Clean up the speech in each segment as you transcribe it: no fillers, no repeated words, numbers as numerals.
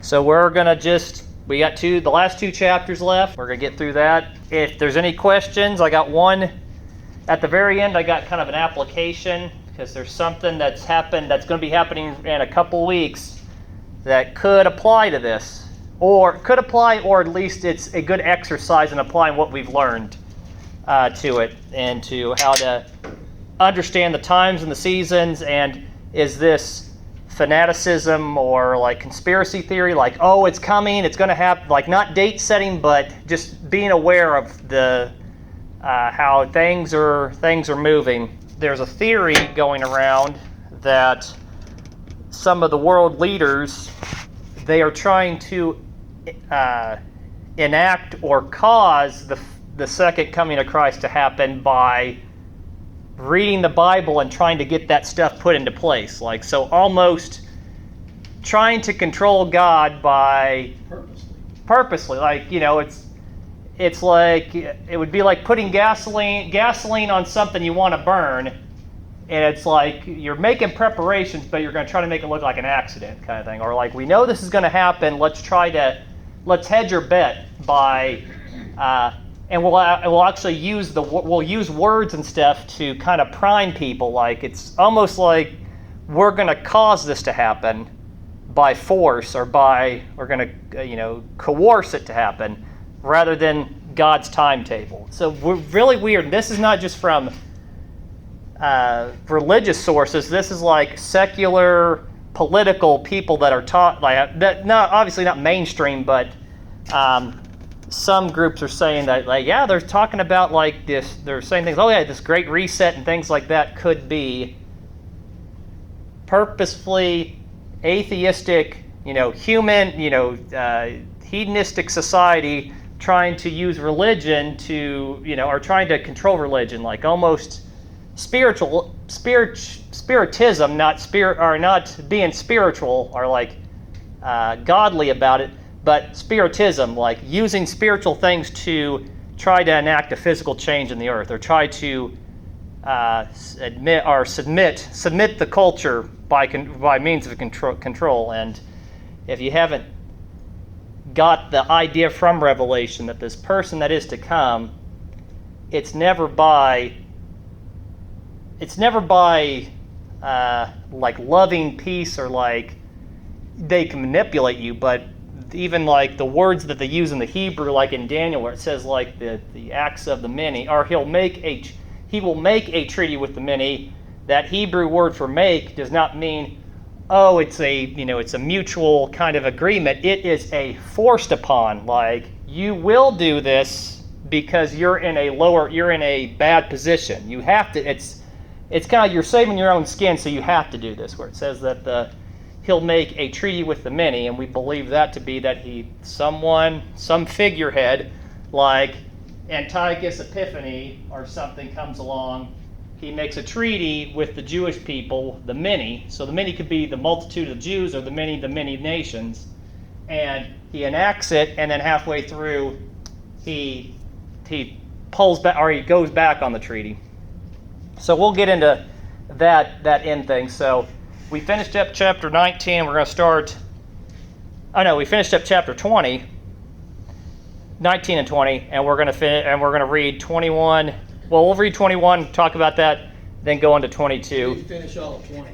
So we're going to we got the last two chapters left. We're going to get through that. If there's any questions, I got one at the very end. I got kind of an application because there's something that's happened that's going to be happening in a couple weeks that could apply to this. Or at least it's a good exercise in applying what we've learned to it and to how to understand the times and the seasons. And is this fanaticism or like conspiracy theory, like, oh, it's coming, it's going to happen, like not date setting, but just being aware of the how things are moving. There's a theory going around that some of the world leaders, they are trying to enact or cause the second coming of Christ to happen by reading the Bible and trying to get that stuff put into place. Like, so almost trying to control God by purposely. Like, you know, it's like, it would be like putting gasoline on something you want to burn, and it's like you're making preparations, but you're going to try to make it look like an accident kind of thing. Or like, we know this is going to happen, let's hedge your bet by, and we'll actually we'll use words and stuff to kind of prime people. Like, it's almost like we're going to cause this to happen by force, or we're going to coerce it to happen rather than God's timetable. So we're really weird. This is not just from religious sources. This is like secular political people that are taught like that. Not obviously not mainstream, but some groups are saying that, like, yeah, they're talking about like this. They're saying things. Oh yeah, this great reset and things like that could be purposefully atheistic, human, hedonistic society trying to use religion to, or trying to control religion, like almost spiritism, not being spiritual or like godly about it, but spiritism, like using spiritual things to try to enact a physical change in the earth, or try to submit the culture by means of control. And if you haven't got the idea from Revelation that this person that is to come, it's never by like loving peace, or like they can manipulate you, but even like the words that they use in the Hebrew, like in Daniel, where it says like the acts of the many, or he will make a treaty with the many. That Hebrew word for make does not mean, oh, it's a mutual kind of agreement. It is a forced upon, like you will do this because you're in a bad position. You have to. It's kind of, you're saving your own skin, so you have to do this. Where it says that he'll make a treaty with the many, and we believe that to be that some figurehead like Antiochus Epiphanes or something comes along. He makes a treaty with the Jewish people, the many. So the many could be the multitude of Jews, or the many nations. And he enacts it, and then halfway through, he pulls back, or he goes back on the treaty. So we'll get into that end thing. So we finished up chapter 19. We're going to start. We finished up chapter 20, 19 and 20, and we're going to read 21. Well, we'll read 21, talk about that, then go into 22. We finish all of 20.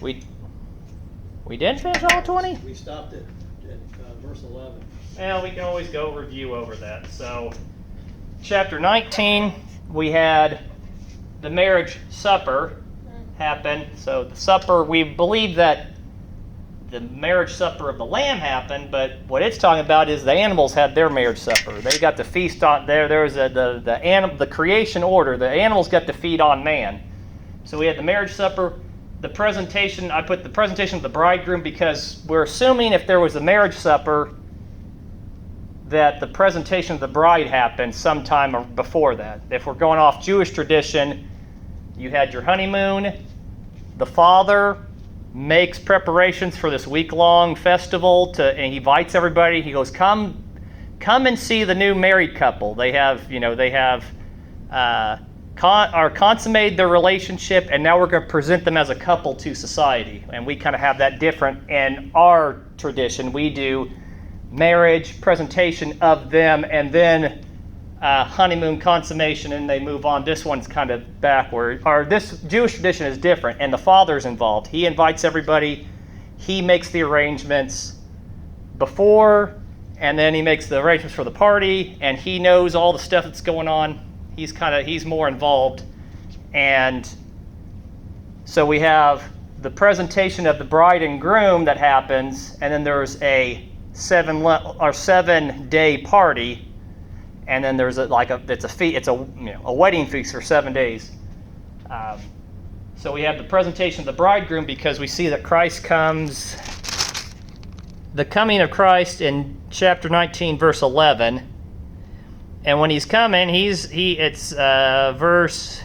We didn't finish all of 20? We stopped at verse 11. Well, we can always go review over that. So, chapter 19, we had the marriage supper happen. So the supper, we believe that the marriage supper of the Lamb happened, but what it's talking about is the animals had their marriage supper. They got to feast on there. There was the creation order. The animals got to feed on man. So we had the marriage supper. The presentation, I put the presentation of the bridegroom because we're assuming if there was a marriage supper that the presentation of the bride happened sometime before that. If we're going off Jewish tradition, you had your honeymoon. The father makes preparations for this week-long festival and he invites everybody. He goes, come and see the new married couple. They have consummated their relationship, and now we're going to present them as a couple to society. And we kind of have that different in our tradition. We do marriage, presentation of them, and then honeymoon consummation, and they move on. This one's kind of backward. Or this Jewish tradition is different, and the father's involved. He invites everybody. He makes the arrangements before, and then he makes the arrangements for the party, and he knows all the stuff that's going on. He's more involved. And so we have the presentation of the bride and groom that happens, and then there's a 7-day party, and then there's a wedding feast for 7 days. So we have the presentation of the bridegroom, because we see that Christ comes, the coming of Christ in chapter 19, verse 11. And when he's coming, it's verse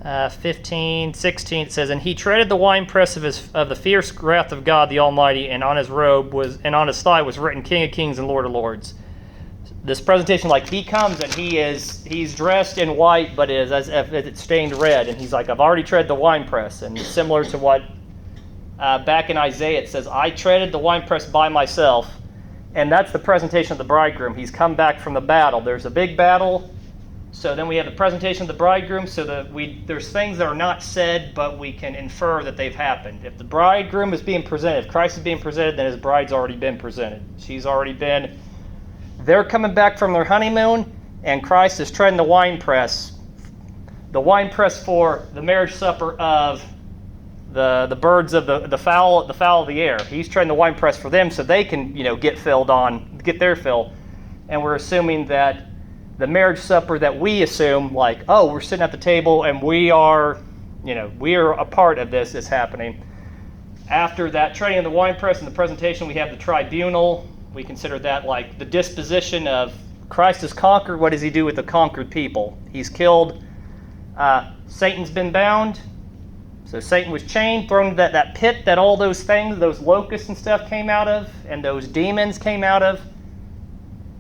15, 16. It says, "And he treaded the winepress of the fierce wrath of God the Almighty, and on his robe and on his thigh was written, King of Kings and Lord of Lords." This presentation, like, he comes and he's dressed in white, but it is as if it's stained red, and he's like, "I've already tread the winepress," and similar to what back in Isaiah it says, "I treaded the winepress by myself." And that's the presentation of the bridegroom. He's come back from the battle. There's a big battle. So then we have the presentation of the bridegroom. So there's things that are not said, but we can infer that they've happened. If the bridegroom is being presented, if Christ is being presented, then his bride's already been presented. They're coming back from their honeymoon, and Christ is treading the winepress. The winepress for the marriage supper of the birds of the fowl of the air. He's treading the winepress for them, so they can get their fill. And we're assuming that the marriage supper that we assume, like, oh, we're sitting at the table and we are a part of this is happening. After that treading of the winepress and the presentation, we have the tribunal. We consider that like the disposition of Christ has conquered. What does he do with the conquered people? He's killed. Satan's been bound. So Satan was chained, thrown into that pit that all those things, those locusts and stuff came out of, and those demons came out of.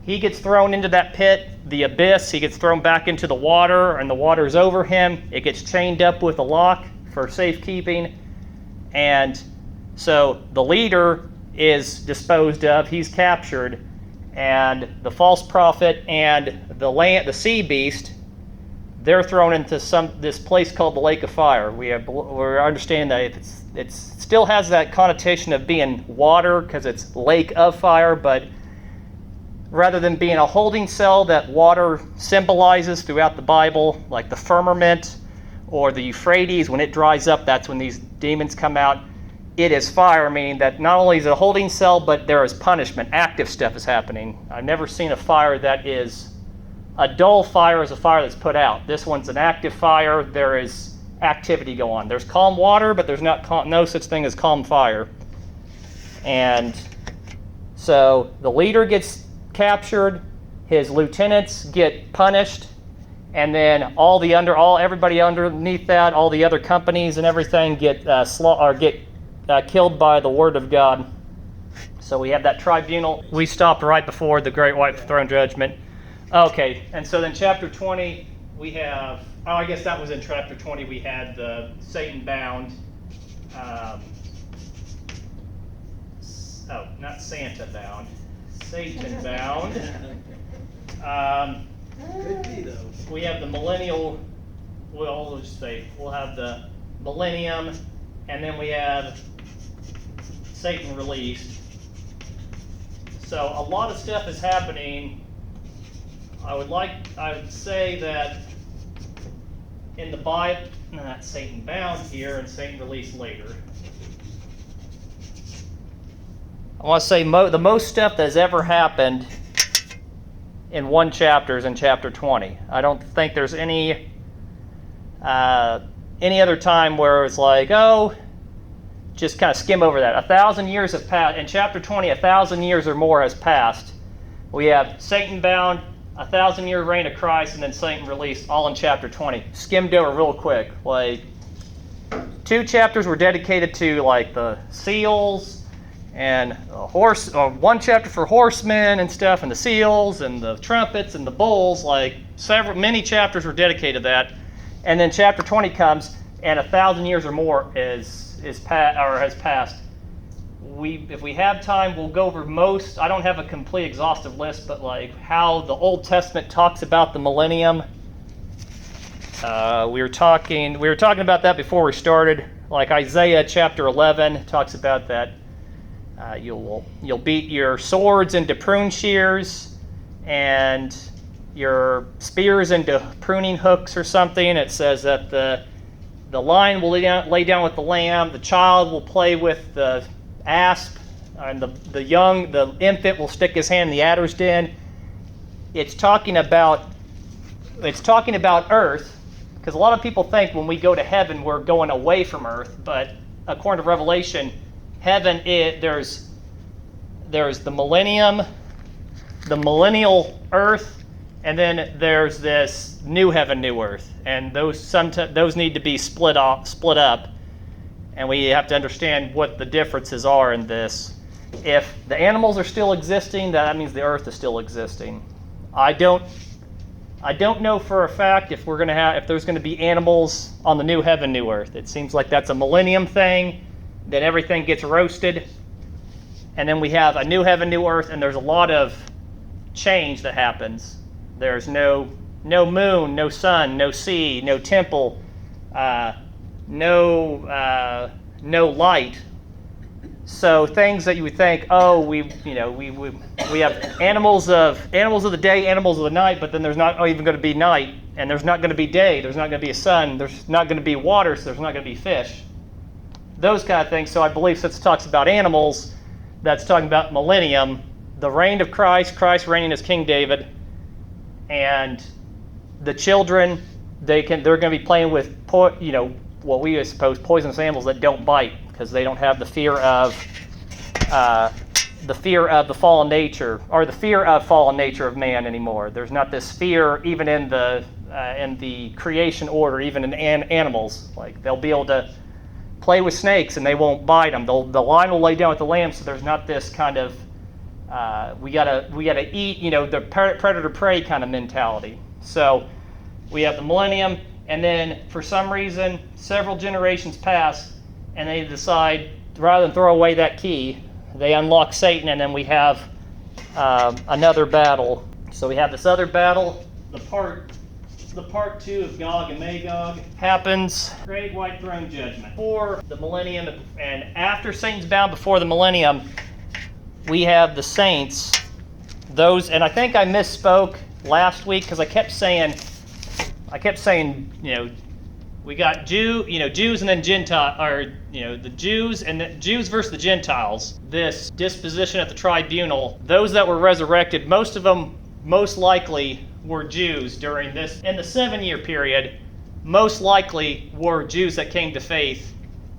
He gets thrown into that pit, the abyss. He gets thrown back into the water, and the water's over him. It gets chained up with a lock for safekeeping. And so the leader is disposed of. He's captured. And the false prophet and the sea beast, they're thrown into this place called the lake of fire. We're understanding that it still has that connotation of being water because it's lake of fire, but rather than being a holding cell that water symbolizes throughout the Bible, like the firmament or the Euphrates, when it dries up, that's when these demons come out. It is fire, meaning that not only is it a holding cell, but there is punishment. Active stuff is happening. I've never seen a fire that is a dull fire is a fire that's put out. This one's an active fire. There is activity go on. There's calm water, but there's no such thing as calm fire. And so the leader gets captured, his lieutenants get punished, and then everybody underneath that, all the other companies and everything get killed by the word of God. So we have that tribunal. We stopped right before the Great White Throne Judgment. Okay, and so then chapter 20, we have, I guess that was in chapter 20, we had the Satan bound, not Santa bound, Satan bound. Could be, though. We have the millennial, we'll have the millennium, and then we have Satan released. So a lot of stuff is happening. I would say that in the Bible, not Satan bound here and Satan released later. I want to say the most stuff that's ever happened in one chapter is in chapter 20. I don't think there's any other time where it's like, just kind of skim over that. 1,000 years have passed. In chapter 20, 1,000 years or more has passed. We have Satan bound, 1,000-year reign of Christ, and then Satan released, all in chapter 20. Skimmed over real quick. Like, 2 chapters were dedicated to like the seals and one chapter for horsemen and stuff, and the seals and the trumpets and the bowls. Like many chapters were dedicated to that. And then chapter 20 comes, and 1,000 years or more has passed. If we have time, we'll go over most. I don't have a complete exhaustive list, but like how the Old Testament talks about the millennium. We were talking about that before we started. Like Isaiah chapter 11 talks about that. You'll beat your swords into prune shears and your spears into pruning hooks or something. It says that the lion will lay down with the lamb, the child will play with the asp, and the infant will stick his hand in the adder's den. It's talking about earth, because a lot of people think when we go to heaven we're going away from earth, but according to Revelation, heaven there's the millennium, the millennial earth, and then there's this new heaven, new earth, and those need to be split up, and we have to understand what the differences are in this. If the animals are still existing, that means the earth is still existing. I don't know for a fact if there's going to be animals on the new heaven, new earth. It seems like that's a millennium thing. Then everything gets roasted, and then we have a new heaven, new earth, and there's a lot of change that happens. There's no moon, no sun, no sea, no temple, no light. So things that you would think, we have animals of the day, animals of the night, but then there's not even going to be night, and there's not going to be day, there's not going to be a sun, there's not going to be water, so there's not going to be fish. Those kind of things. So I believe since it talks about animals, that's talking about millennium, the reign of Christ reigning as King David, and the children, they're going to be playing with what we suppose poisonous animals that don't bite, because they don't have the fear of the fallen nature, or the fear of fallen nature of man anymore. There's not this fear even in the creation order, even in animals. Like they'll be able to play with snakes and they won't bite them. The lion will lay down with the lamb, so there's not this kind of we gotta eat, the predator prey kind of mentality. So we have the millennium, and then for some reason several generations pass, and they decide rather than throw away that key, they unlock Satan, and then we have another battle. So we have this other battle. The part 2 of Gog and Magog happens. Great White Throne Judgment. For the millennium, and after Satan's bound before the millennium, we have the saints. And I think I misspoke last week because I kept saying, we got Jews and then Gentile, or the Jews and the Jews versus the Gentiles. This disposition at the tribunal. Those that were resurrected, most of them most likely were Jews during this. In the 7-year period, most likely were Jews that came to faith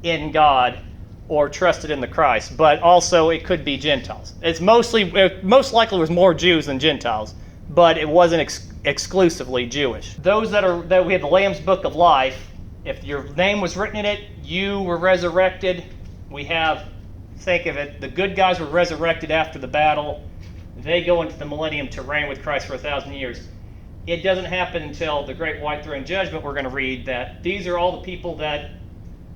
in God or trusted in the Christ. But also it could be Gentiles. It most likely was more Jews than Gentiles, but it wasn't exclusively Jewish. Those that we have the Lamb's Book of Life. If your name was written in it, you were resurrected. Think of it, the good guys were resurrected after the battle. They go into the millennium to reign with Christ for 1,000 years. It doesn't happen until the Great White Throne Judgment. We're going to read that these are all the people that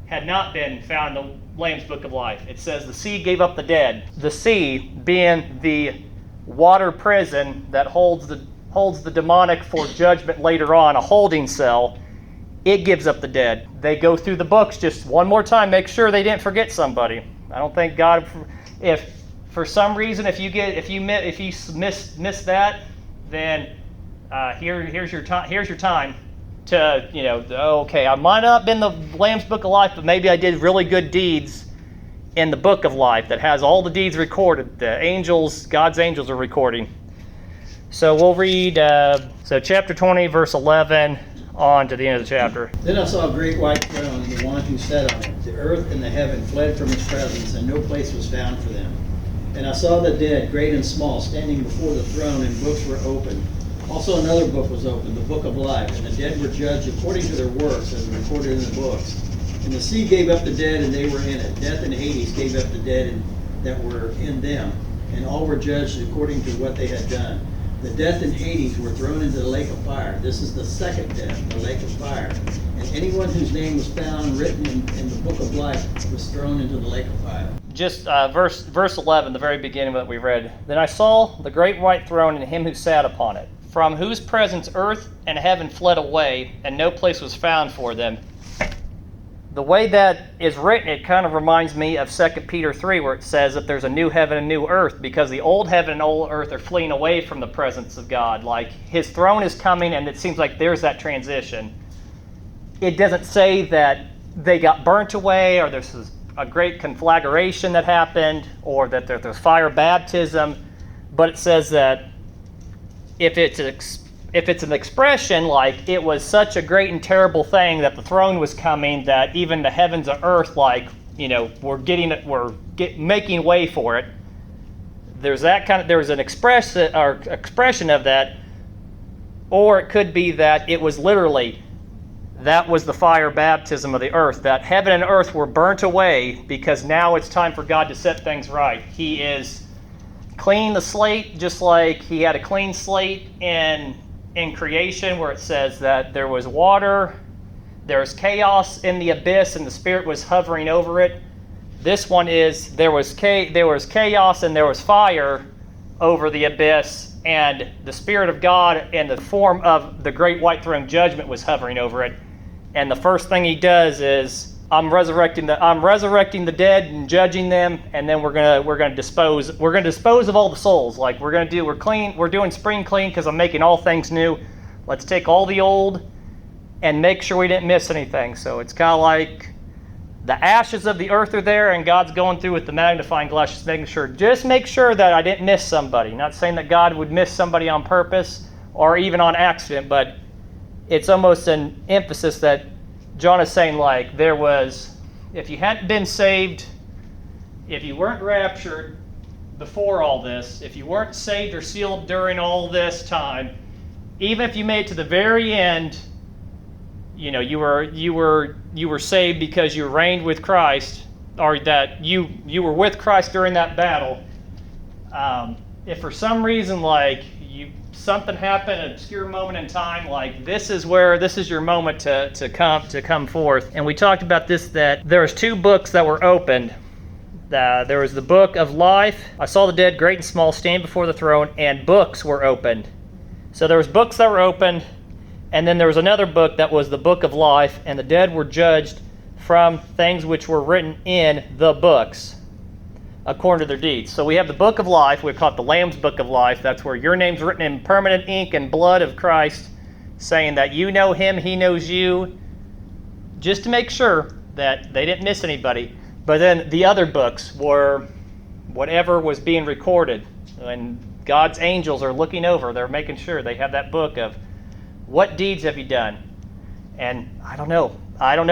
had not been found in the Lamb's Book of Life. It says the sea gave up the dead. The sea being the water prison that holds the demonic for judgment later on, a holding cell. It gives up the dead. They go through the books just one more time, make sure they didn't forget somebody. I don't think God, if for some reason if you miss that, then here's your time to okay, I might not have been the Lamb's Book of Life, but maybe I did really good deeds in the Book of Life that has all the deeds recorded. The angels, God's angels are recording. So we'll read chapter 20, verse 11. On to the end of the chapter. Then I saw a great white throne, and the one who sat on it. The earth and the heaven fled from his presence, and no place was found for them. And I saw the dead, great and small, standing before the throne, and books were opened. Also another book was opened, the book of life, and the dead were judged according to their works, as recorded in the books. And the sea gave up the dead, and they were in it. Death and Hades gave up the dead, and that were in them, and all were judged according to what they had done. The death and Hades were thrown into the lake of fire. This is the second death, the lake of fire. And anyone whose name was found written in the book of life was thrown into the lake of fire. Just verse 11, the very beginning that we read. Then I saw the great white throne and him who sat upon it, from whose presence earth and heaven fled away, and no place was found for them. The way that is written, it kind of reminds me of 2 Peter 3, where it says that there's a new heaven and new earth, because the old heaven and old earth are fleeing away from the presence of God. Like, his throne is coming, and it seems like there's that transition. It doesn't say that they got burnt away, or there's a great conflagration that happened, or that there's fire baptism, but it says that if it's an expression like it was such a great and terrible thing that the throne was coming, that even the heavens and earth, like, you know, making way for it. There's an expression of that, or it could be that it was literally, that was the fire baptism of the earth, that heaven and earth were burnt away because now it's time for God to set things right. He is cleaning the slate, just like he had a clean slate in creation, where it says that there was water, there was chaos in the abyss, and the Spirit was hovering over it. This one is there was chaos and there was fire over the abyss, and the Spirit of God in the form of the great white throne judgment was hovering over it. And the first thing he does is, I'm resurrecting the dead and judging them, and then we're gonna dispose of all the souls. Like, we're doing spring clean because I'm making all things new. Let's take all the old and make sure we didn't miss anything. So it's kind of like the ashes of the earth are there, and God's going through with the magnifying glass, just make sure that I didn't miss somebody. Not saying that God would miss somebody on purpose or even on accident, but it's almost an emphasis that John is saying, like, if you hadn't been saved, if you weren't raptured before all this, if you weren't saved or sealed during all this time, even if you made it to the very end, you know, you were saved because you reigned with Christ, or that you were with Christ during that battle. If for some reason, like, something happened, an obscure moment in time, like, this is your moment to come forth. And we talked about this, that there was two books that were opened. There was the book of life. I saw the dead, great and small, stand before the throne, and books were opened. So there was books that were opened, and then there was another book that was the book of life, and the dead were judged from things which were written in the books, according to their deeds. So we have the book of life. We call it the Lamb's book of life. That's where your name's written in permanent ink and blood of Christ, saying that you know him, he knows you, just to make sure that they didn't miss anybody. But then the other books were whatever was being recorded, and God's angels are looking over. They're making sure they have that book of what deeds have you done. And I don't know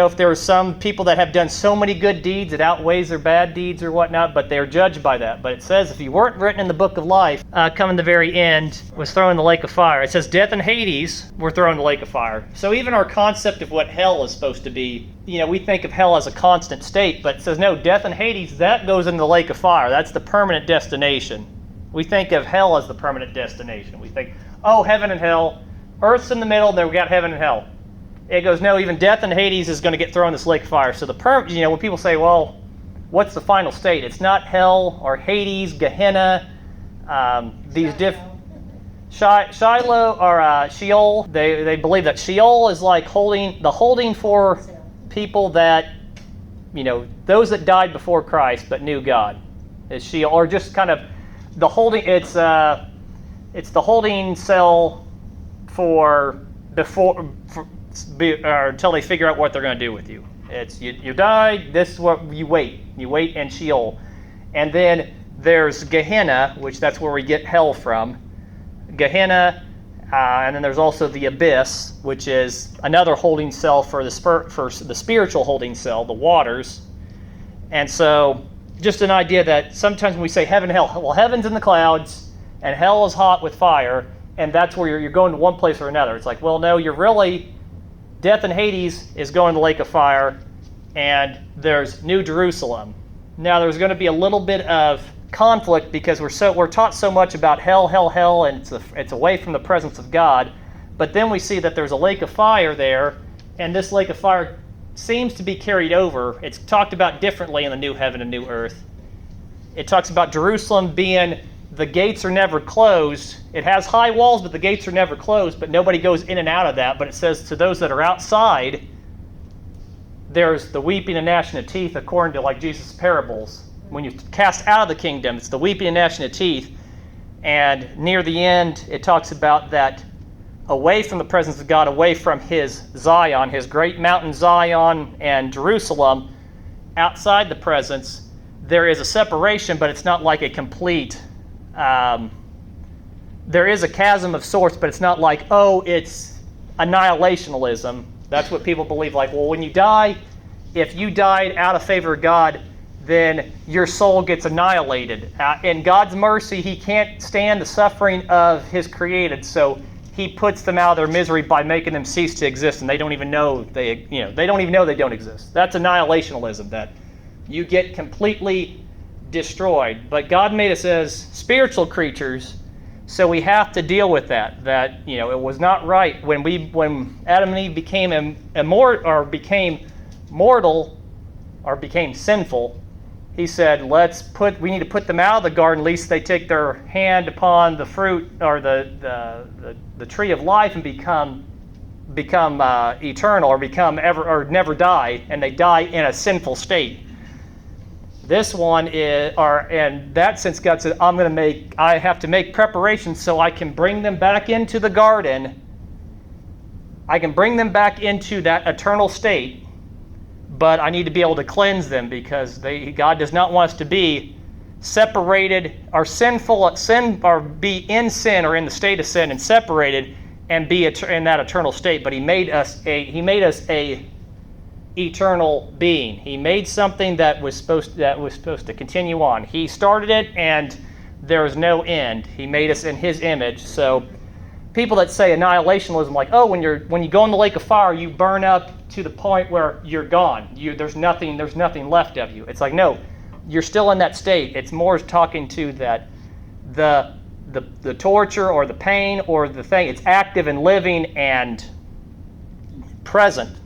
if there are some people that have done so many good deeds it outweighs their bad deeds or whatnot, but they're judged by that. But it says if you weren't written in the book of life, coming the very end, was thrown in the lake of fire. It says death and Hades were thrown in the lake of fire. So even our concept of what hell is supposed to be, you know, we think of hell as a constant state, but it says no, death and Hades, that goes in the lake of fire. That's the permanent destination. We think of hell as the permanent destination. We think, oh, heaven and hell, earth's in the middle, then we got heaven and hell. It goes, no, even death and Hades is going to get thrown in this lake of fire. So when people say, well, what's the final state? It's not hell or Hades, Gehenna, Shiloh or Sheol. They believe that Sheol is like holding for people that, you know, those that died before Christ but knew God. Is Sheol, or just kind of the holding. It's the holding cell until they figure out what they're going to do with you. It's you die. This is what you wait. You wait in Sheol, and then there's Gehenna, which that's where we get hell from. Gehenna, and then there's also the abyss, which is another holding cell for the spiritual holding cell, the waters. And so, just an idea that sometimes when we say heaven and hell, well, heaven's in the clouds, and hell is hot with fire, and that's where you're going to one place or another. It's like, well, no, you're really. Death and Hades is going to the lake of fire, and there's New Jerusalem. Now there's going to be a little bit of conflict because we're taught so much about hell, and it's away from the presence of God. But then we see that there's a lake of fire there, and this lake of fire seems to be carried over. It's talked about differently in the new heaven and new earth. It talks about Jerusalem being, the gates are never closed. It has high walls, but the gates are never closed, but nobody goes in and out of that. But it says to those that are outside, there's the weeping and gnashing of teeth, according to like Jesus' parables. When you cast out of the kingdom, it's the weeping and gnashing of teeth. And near the end, it talks about that away from the presence of God, away from his Zion, his great mountain Zion and Jerusalem, outside the presence, there is a separation, but it's not like a complete, there is a chasm of sorts, but it's not like, oh, it's annihilationism. That's what people believe. Like, well, when you die, if you died out of favor of God, then your soul gets annihilated. In God's mercy, he can't stand the suffering of his created, so he puts them out of their misery by making them cease to exist, and they don't even know they don't even know they don't exist. That's annihilationism, that you get completely destroyed. But God made us as spiritual creatures, so we have to deal with that. That it was not right when Adam and Eve became immortal or became mortal or became sinful. He said, we need to put them out of the garden, lest they take their hand upon the fruit or the tree of life and become eternal or become or never die, and they die in a sinful state. This one in that sense, God said, I have to make preparations so I can bring them back into the garden. I can bring them back into that eternal state. But I need to be able to cleanse them because God does not want us to be separated or sinful at sin, or be in sin or in the state of sin and separated and be in that eternal state. But He made us a eternal being. He made something that was supposed to continue on. He started it, and there is no end. He made us in His image. So people that say annihilationism, like, oh, when you go in the lake of fire, you burn up to the point where you're gone. There's nothing left of you. It's like, no, you're still in that state. It's more talking to that the torture or the pain or the thing. It's active and living and present.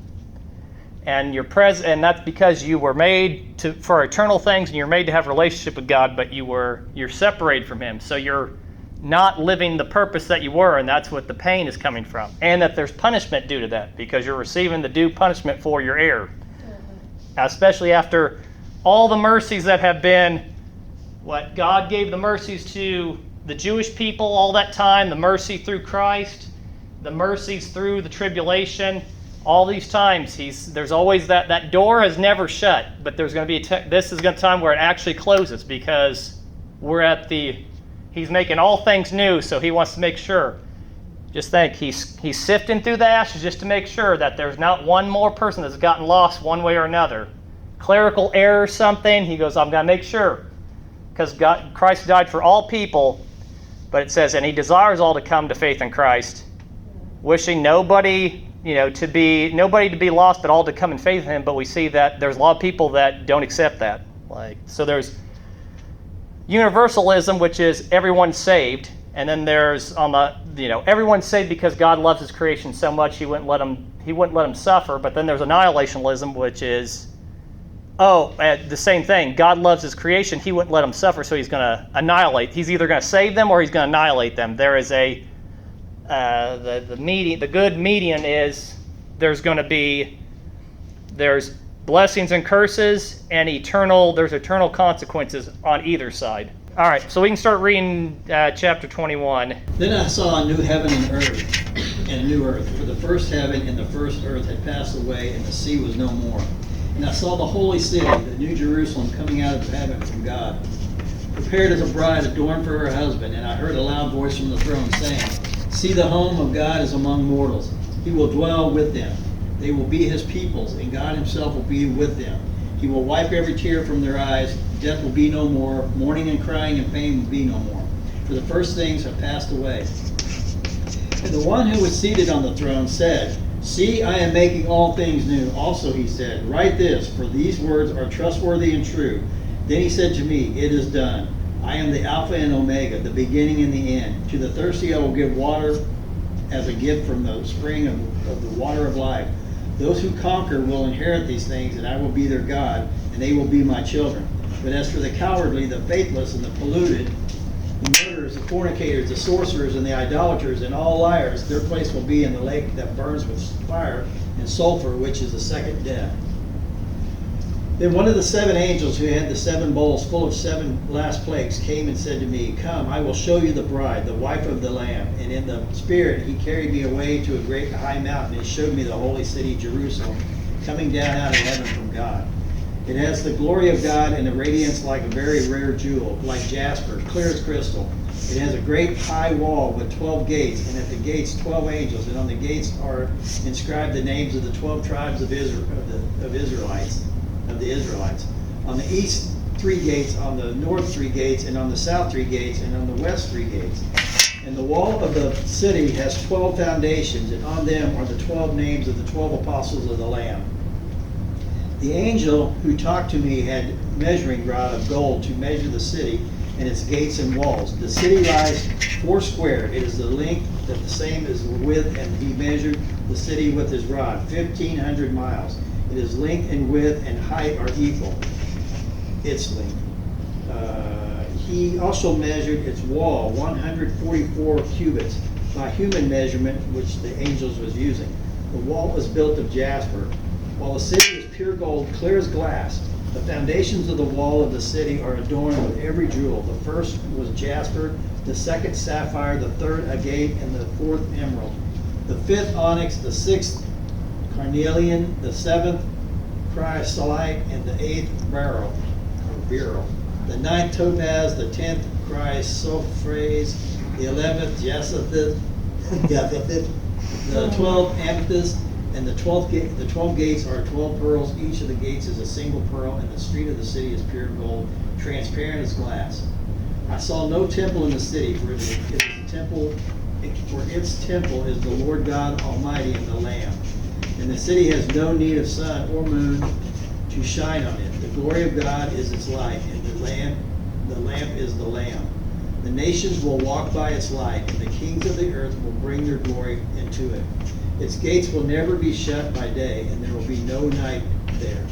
And you're present, and that's because you were made for eternal things, and you're made to have a relationship with God, but you're separated from Him. So you're not living the purpose that you were, and that's what the pain is coming from. And that there's punishment due to that, because you're receiving the due punishment for your error. Especially after all the mercies that have been, what God gave the mercies to the Jewish people all that time, the mercy through Christ, the mercies through the tribulation, all these times, there's always that door has never shut, but there's going to be this is going to be a time where it actually closes, because we're at He's making all things new, so He wants to make sure. Just think, He's sifting through the ashes just to make sure that there's not one more person that's gotten lost one way or another. Clerical error, something, He goes, I'm going to make sure. Because Christ died for all people, but it says, and He desires all to come to faith in Christ, wishing nobody to be lost, but all to come in faith in Him. But we see that there's a lot of people that don't accept that. So there's universalism, which is everyone's saved, and then there's everyone's saved because God loves His creation so much He wouldn't let them suffer. But then there's annihilationism, which is the same thing. God loves His creation; He wouldn't let them suffer, so He's going to annihilate. He's either going to save them or He's going to annihilate them. There is the good median is there's blessings and curses, and there's eternal consequences on either side. All right, so we can start reading chapter 21. Then I saw a new heaven and earth, and a new earth, for the first heaven and the first earth had passed away, and the sea was no more. And I saw the holy city, the new Jerusalem, coming out of heaven from God, prepared as a bride adorned for her husband. And I heard a loud voice from the throne saying, see, the home of God is among mortals. He will dwell with them. They will be His peoples, and God Himself will be with them. He will wipe every tear from their eyes. Death will be no more. Mourning and crying and pain will be no more. For the first things have passed away. And the one who was seated on the throne said, see, I am making all things new. Also He said, write this, for these words are trustworthy and true. Then he said to me, "It is done. I am the Alpha and Omega, the beginning and the end. To the thirsty I will give water as a gift from the spring of the water of life. Those who conquer will inherit these things, and I will be their God, and they will be my children. But as for the cowardly, the faithless, and the polluted, the murderers, the fornicators, the sorcerers, and the idolaters, and all liars, their place will be in the lake that burns with fire and sulfur, which is the second death." Then one of the seven angels who had the seven bowls full of seven last plagues came and said to me, "Come, I will show you the bride, the wife of the Lamb." And in the Spirit he carried me away to a great high mountain and showed me the holy city Jerusalem, coming down out of heaven from God. It has the glory of God and a radiance like a very rare jewel, like jasper, clear as crystal. It has a great high wall with 12 gates, and at the gates 12 angels, and on the gates are inscribed the names of the 12 tribes of Israel, of the Israelites. On the east 3 gates, on the north 3 gates, and on the south 3 gates, and on the west 3 gates. And the wall of the city has 12 foundations, and on them are the 12 names of the 12 apostles of the Lamb. The angel who talked to me had a measuring rod of gold to measure the city and its gates and walls. The city lies 4 square. It is the length that the same as the width, and he measured the city with his rod, 1,500 miles. Its length and width and height are equal. Its length. He also measured its wall, 144 cubits, by human measurement, which the angels was using. The wall was built of jasper, while the city is pure gold, clear as glass. The foundations of the wall of the city are adorned with every jewel. The first was jasper, the second sapphire, the third agate, and the fourth emerald. The fifth onyx, the sixth carnelian, the seventh chrysolite, and the eighth beryl. The ninth topaz, the 10th chrysoprase, the 11th jacinth, the 12th amethyst, and the 12 gates are 12 pearls. Each of the gates is a single pearl, and the street of the city is pure gold, transparent as glass. I saw no temple in the city, for its temple is the Lord God Almighty and the Lamb. And the city has no need of sun or moon to shine on it. The glory of God is its light, and the lamp is the Lamb. The nations will walk by its light, and the kings of the earth will bring their glory into it. Its gates will never be shut by day, and there will be no night there.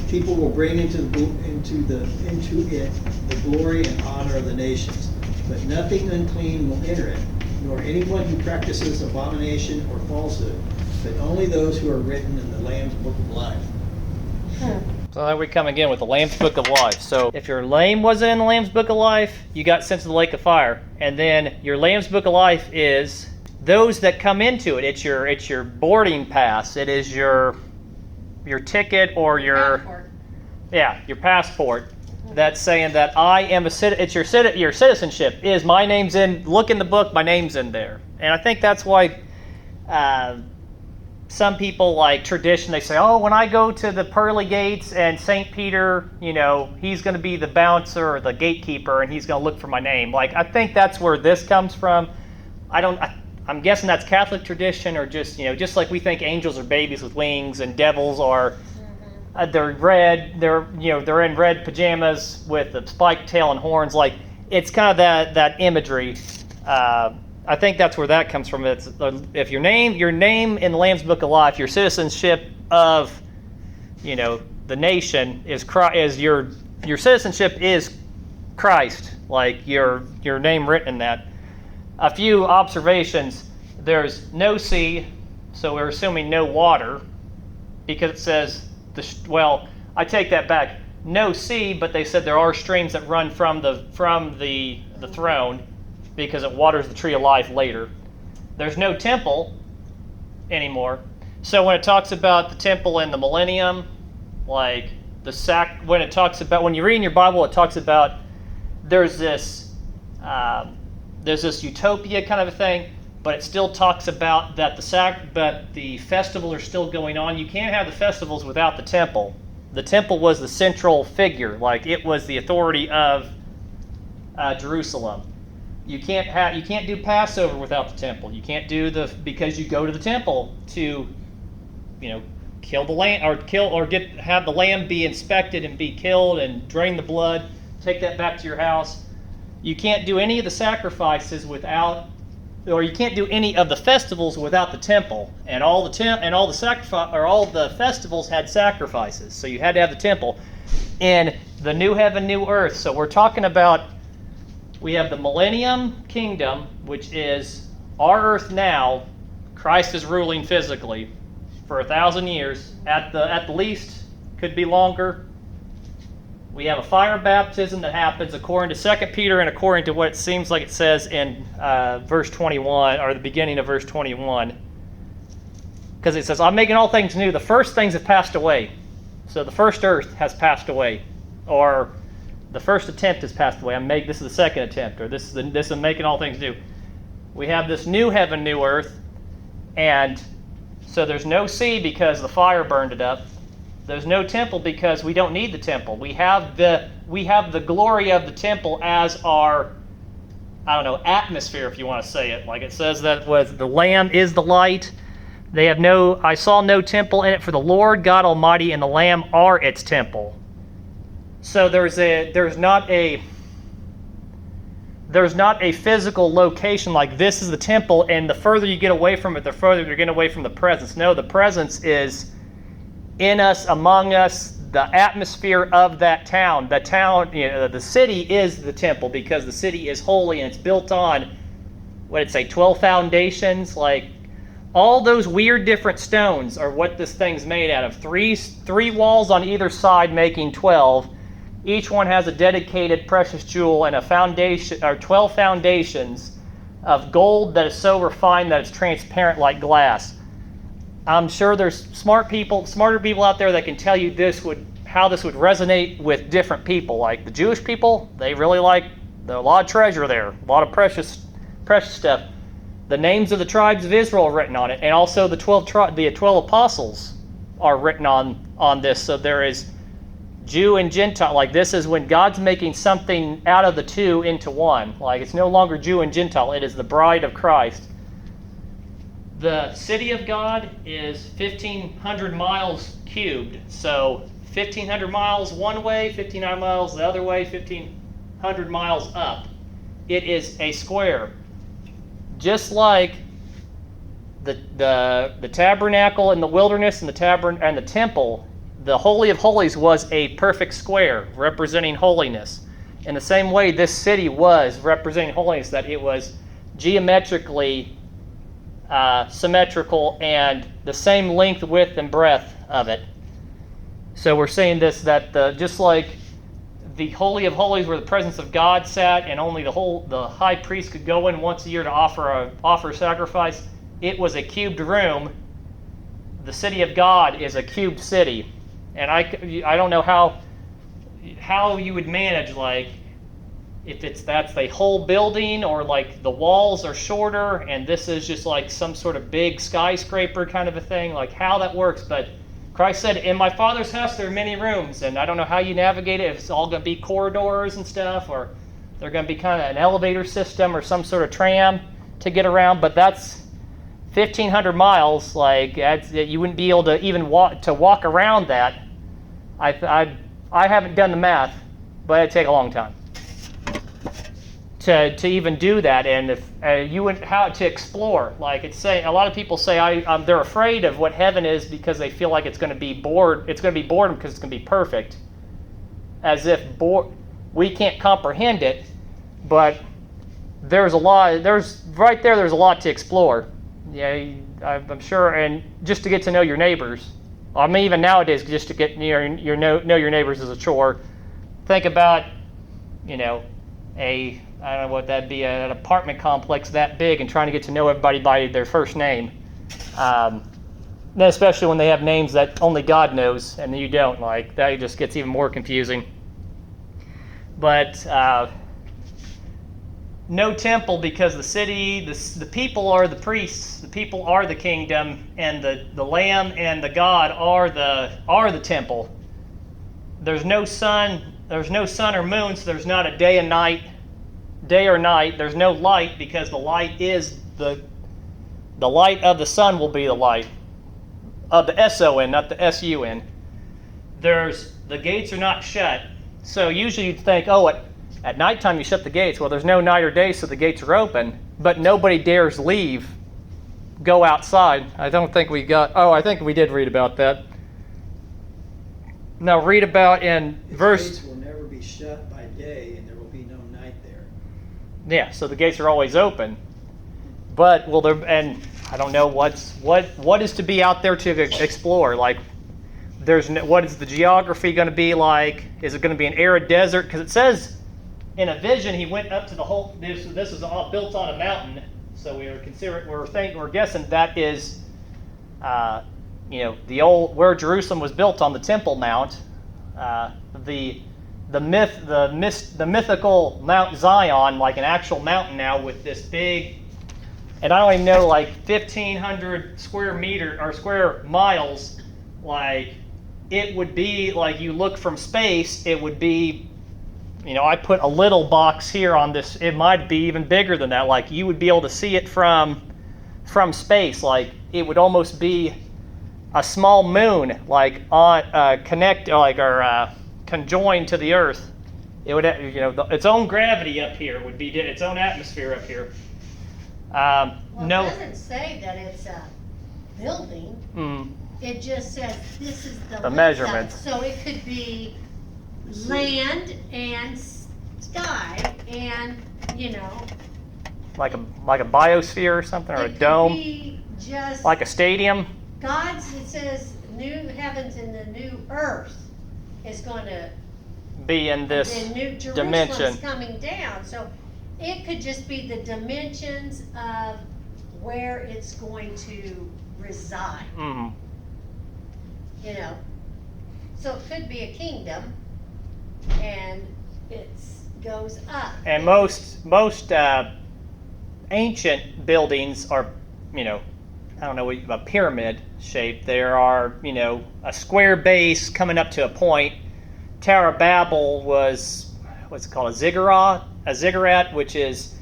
People will bring into it the glory and honor of the nations, but nothing unclean will enter it, nor anyone who practices abomination or falsehood, but only those who are written in the Lamb's Book of Life. So there we come again with the Lamb's Book of Life. So if your name wasn't in the Lamb's Book of Life, you got sent to the lake of fire. And then your Lamb's Book of Life is those that come into it. It's your boarding pass. It is your ticket or your Passport. your passport. That's saying that I am a citizen. It's your citizenship is my name's in. Look in the book, my name's in there. And I think that's why some people like tradition. They say, oh, when I go to the pearly gates and St. Peter, he's going to be the bouncer or the gatekeeper, and he's going to look for my name. Like, I think that's where this comes from. I'm guessing that's Catholic tradition, or just like we think angels are babies with wings and devils are. They're red. They're in red pajamas with a spiked tail and horns. Like, it's kind of that imagery. I think that's where that comes from. It's if your name in the Lamb's Book of Life, your citizenship of, the nation is your citizenship is Christ. Like your name written in that. A few observations. There's no sea, so we're assuming no water, because it says I take that back. No sea, but they said there are streams that run from the throne, because it waters the tree of life later. There's no temple anymore. So when it talks about the temple in the millennium, like when you read in your Bible, it talks about there's this utopia kind of a thing, but it still talks about that the festivals are still going on. You can't have the festivals without the temple. The temple was the central figure, like it was the authority of Jerusalem. You can't do Passover without the temple. You can't do because you go to the temple to, kill the lamb, have the lamb be inspected and be killed and drain the blood, take that back to your house. You can't do any of the sacrifices without, or you can't do any of the festivals without the temple. And all the festivals had sacrifices, so you had to have the temple. In the new heaven, new earth. So we're talking about, we have the millennium kingdom, which is our earth now. Christ is ruling physically for 1,000 years, at the least, could be longer. We have a fire baptism that happens according to 2 Peter and according to what it seems like it says in verse 21, or the beginning of verse 21. Because it says, I'm making all things new. The first things have passed away. So the first earth has passed away. Or the first attempt has passed away. This is the second attempt. Or this is making all things new. We have this new heaven, new earth. And so there's no sea because the fire burned it up. There's no temple because we don't need the temple. We have the glory of the temple as our, atmosphere, if you want to say it. Like it says that the Lamb is the light. I saw no temple in it, for the Lord God Almighty and the Lamb are its temple. So there's not a physical location like this is the temple, and the further you get away from it, the further you're getting away from the presence. No, the presence is in us, among us, the atmosphere of that town. The town, the city is the temple because the city is holy and it's built on, 12 foundations? Like, all those weird different stones are what this thing's made out of. Three walls on either side making 12. Each one has a dedicated precious jewel and a foundation, or 12 foundations of gold that is so refined that it's transparent like glass. I'm sure there's smarter people out there that can tell you how this would resonate with different people. Like the Jewish people, they really like a lot of treasure there, a lot of precious stuff. The names of the tribes of Israel are written on it, and also the 12 apostles are written on this. So there is Jew and Gentile. Like, this is when God's making something out of the two into one. Like, it's no longer Jew and Gentile. It is the bride of Christ. The city of God is 1,500 miles cubed. So 1,500 miles one way, 1,500 miles the other way, 1,500 miles up. It is a square. Just like the tabernacle in the wilderness and the temple, the Holy of Holies was a perfect square representing holiness. In the same way, this city was representing holiness, that it was geometrically symmetrical and the same length, width, and breadth of it. So we're saying this, that just like the Holy of Holies where the presence of God sat and only the high priest could go in once a year to offer sacrifice, it was a cubed room. The city of God is a cubed city. And I don't know how you would manage, like, if that's the whole building, or like the walls are shorter and this is just like some sort of big skyscraper kind of a thing, like how that works. But Christ said, in my Father's house there are many rooms, and I don't know how you navigate it, if it's all going to be corridors and stuff, or they're going to be kind of an elevator system or some sort of tram to get around. But that's 1,500 miles. Like, you wouldn't be able to even walk around that. I haven't done the math, but it'd take a long time to even do that. And if you wouldn't, how to explore, like it's saying, a lot of people say they're afraid of what heaven is because they feel like it's going to be boredom because it's going to be perfect, as if we can't comprehend it. But there's a lot to explore. Yeah, I'm sure, and just to get to know your neighbors. I mean, even nowadays, just to get know your neighbors is a chore. Think about, I don't know what that'd be, an apartment complex that big, and trying to get to know everybody by their first name. Especially when they have names that only God knows and you don't. Like, that just gets even more confusing. But no temple, because the city, the people are the priests, the people are the kingdom, and the Lamb and the God are the temple. There's no sun or moon, so there's not a day or night. There's no light, because the light is the light of the sun will be the light. the S-O-N, not the S-U-N. The gates are not shut. So usually you'd think, oh, at nighttime you shut the gates. Well, there's no night or day, so the gates are open. But nobody dares leave, go outside. I think we did read about that. Now read about in verse... The gates will never be shut by day, and there will be no night there. Yeah, so the gates are always open. But and I don't know what is to be out there to explore. Like, what is the geography going to be like? Is it going to be an arid desert? Because it says in a vision he went up to the whole. This is all built on a mountain, so we're guessing that is, the old where Jerusalem was built on the Temple Mount, the mythical Mount Zion, like an actual mountain now with this big. And I don't even know, like 1,500 square miles, like it would be like you look from space, it would be, I put a little box here on this, it might be even bigger than that. Like you would be able to see it from space, like it would almost be a small moon, like conjoined to the Earth. It would, its own gravity up here would be its own atmosphere up here. Well, it doesn't say that it's a building. It just says this is the measurements. So it could be land and sky, and like a biosphere or something, or a dome, be just like a stadium. It says new heavens and the new earth is going to be in this the new dimension. Jerusalem's coming down. So it could just be the dimensions of where it's going to reside. Mm-hmm. So it could be a kingdom, and it goes up. And most ancient buildings are, I don't know, a pyramid shape. There are, a square base coming up to a point. Tower of Babel was, what's it called, a ziggurat, which is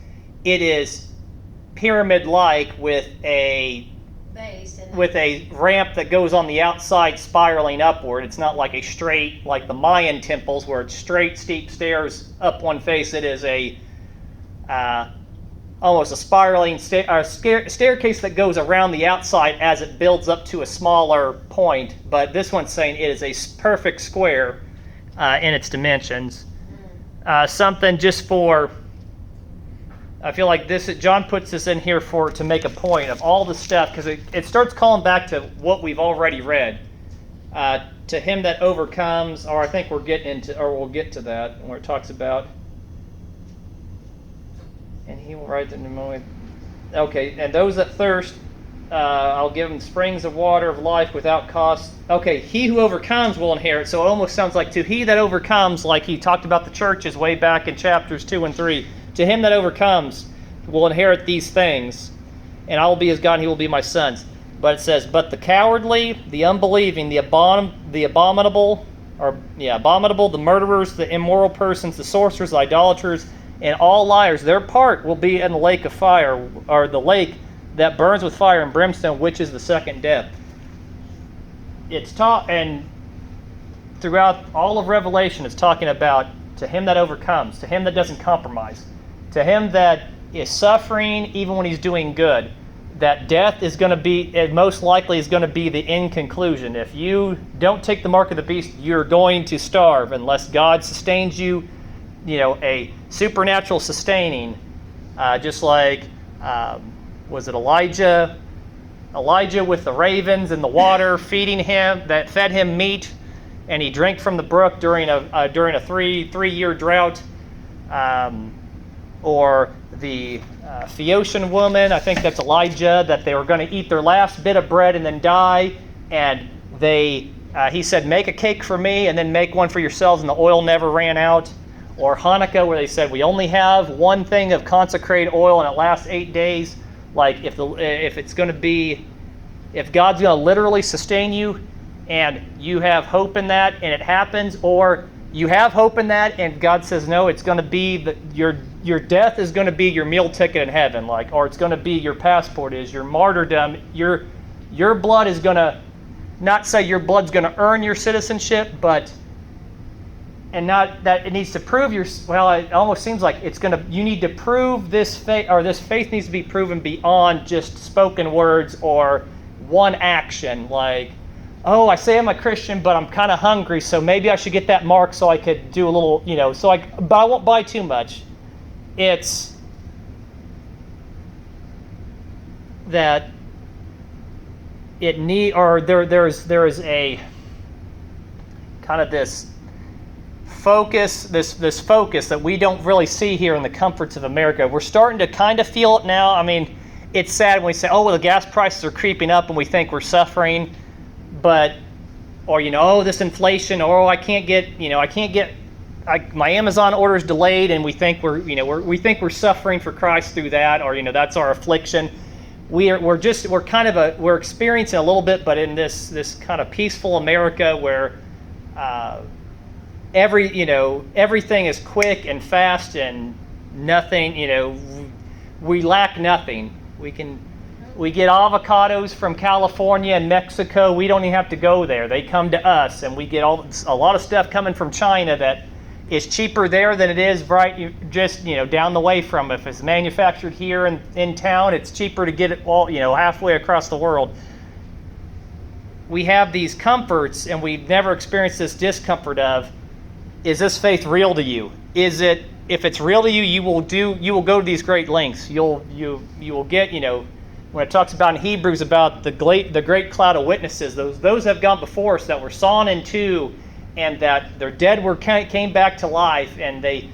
pyramid-like with a base with a ramp that goes on the outside spiraling upward. It's not like a straight, like the Mayan temples where it's straight, steep stairs up one face. It is almost a spiraling staircase that goes around the outside as it builds up to a smaller point. But this one's saying it is a perfect square in its dimensions. Something just for, I feel like John puts this in here to make a point of all the stuff, because it starts calling back to what we've already read. To him that overcomes, or I think we'll get to that where it talks about, and he will write in the moment. Okay, and those that thirst, I'll give them springs of water of life without cost. Okay, he who overcomes will inherit. So it almost sounds like to he that overcomes, like he talked about the churches way back in chapters 2 and 3. To him that overcomes will inherit these things, and I will be his God, and he will be my sons. But it says, but the cowardly, the unbelieving, the abominable, the murderers, the immoral persons, the sorcerers, the idolaters, and all liars, their part will be in the lake of fire, or the lake that burns with fire and brimstone, which is the second death. It's taught, and throughout all of Revelation, it's talking about to him that overcomes, to him that doesn't compromise, to him that is suffering even when he's doing good, that death is going to be, it most likely is going to be the end conclusion. If you don't take the mark of the beast, you're going to starve unless God sustains you, a supernatural sustaining, just like, was it Elijah? Elijah with the ravens and the water feeding him, that fed him meat, and he drank from the brook during a 3-year drought. Or the Phaeocian woman, I think that's Elijah, that they were going to eat their last bit of bread and then die. And he said, make a cake for me and then make one for yourselves, and the oil never ran out. Or Hanukkah, where they said, we only have one thing of consecrated oil and it lasts 8 days. Like if God's going to literally sustain you and you have hope in that and it happens, or you have hope in that and God says no, it's going to be your death is going to be your meal ticket in heaven, or it's going to be your passport, is your martyrdom, your blood is going to not say your blood's going to earn your citizenship, but and not that it needs to prove your. Well, it almost seems like it's going to. You need to prove this faith, or this faith needs to be proven beyond just spoken words or one action. Like, oh, I say I'm a Christian, but I'm kind of hungry, so maybe I should get that mark so I could do a little, but I won't buy too much. It's that it there is a kind of this focus, this focus that we don't really see here in the comforts of America. We're starting to kind of feel it now. I mean, it's sad when we say, oh, well, the gas prices are creeping up and we think we're suffering, but, or, oh, this inflation, or I can't get, my Amazon order's delayed and we think we're suffering for Christ through that, or, that's our affliction. We're experiencing a little bit, but in this kind of peaceful America where everything is quick and fast and nothing, we lack nothing. We get avocados from California and Mexico. We don't even have to go there. They come to us, and we get a lot of stuff coming from China that is cheaper there than it is down the way from. If it's manufactured here in town, it's cheaper to get it all halfway across the world. We have these comforts, and we've never experienced this discomfort of, is this faith real to you? Is it? If it's real to you, you will go to these great lengths. You will get, when it talks about in Hebrews about the great cloud of witnesses, those have gone before us that were sawn in two, and that their dead came back to life, and they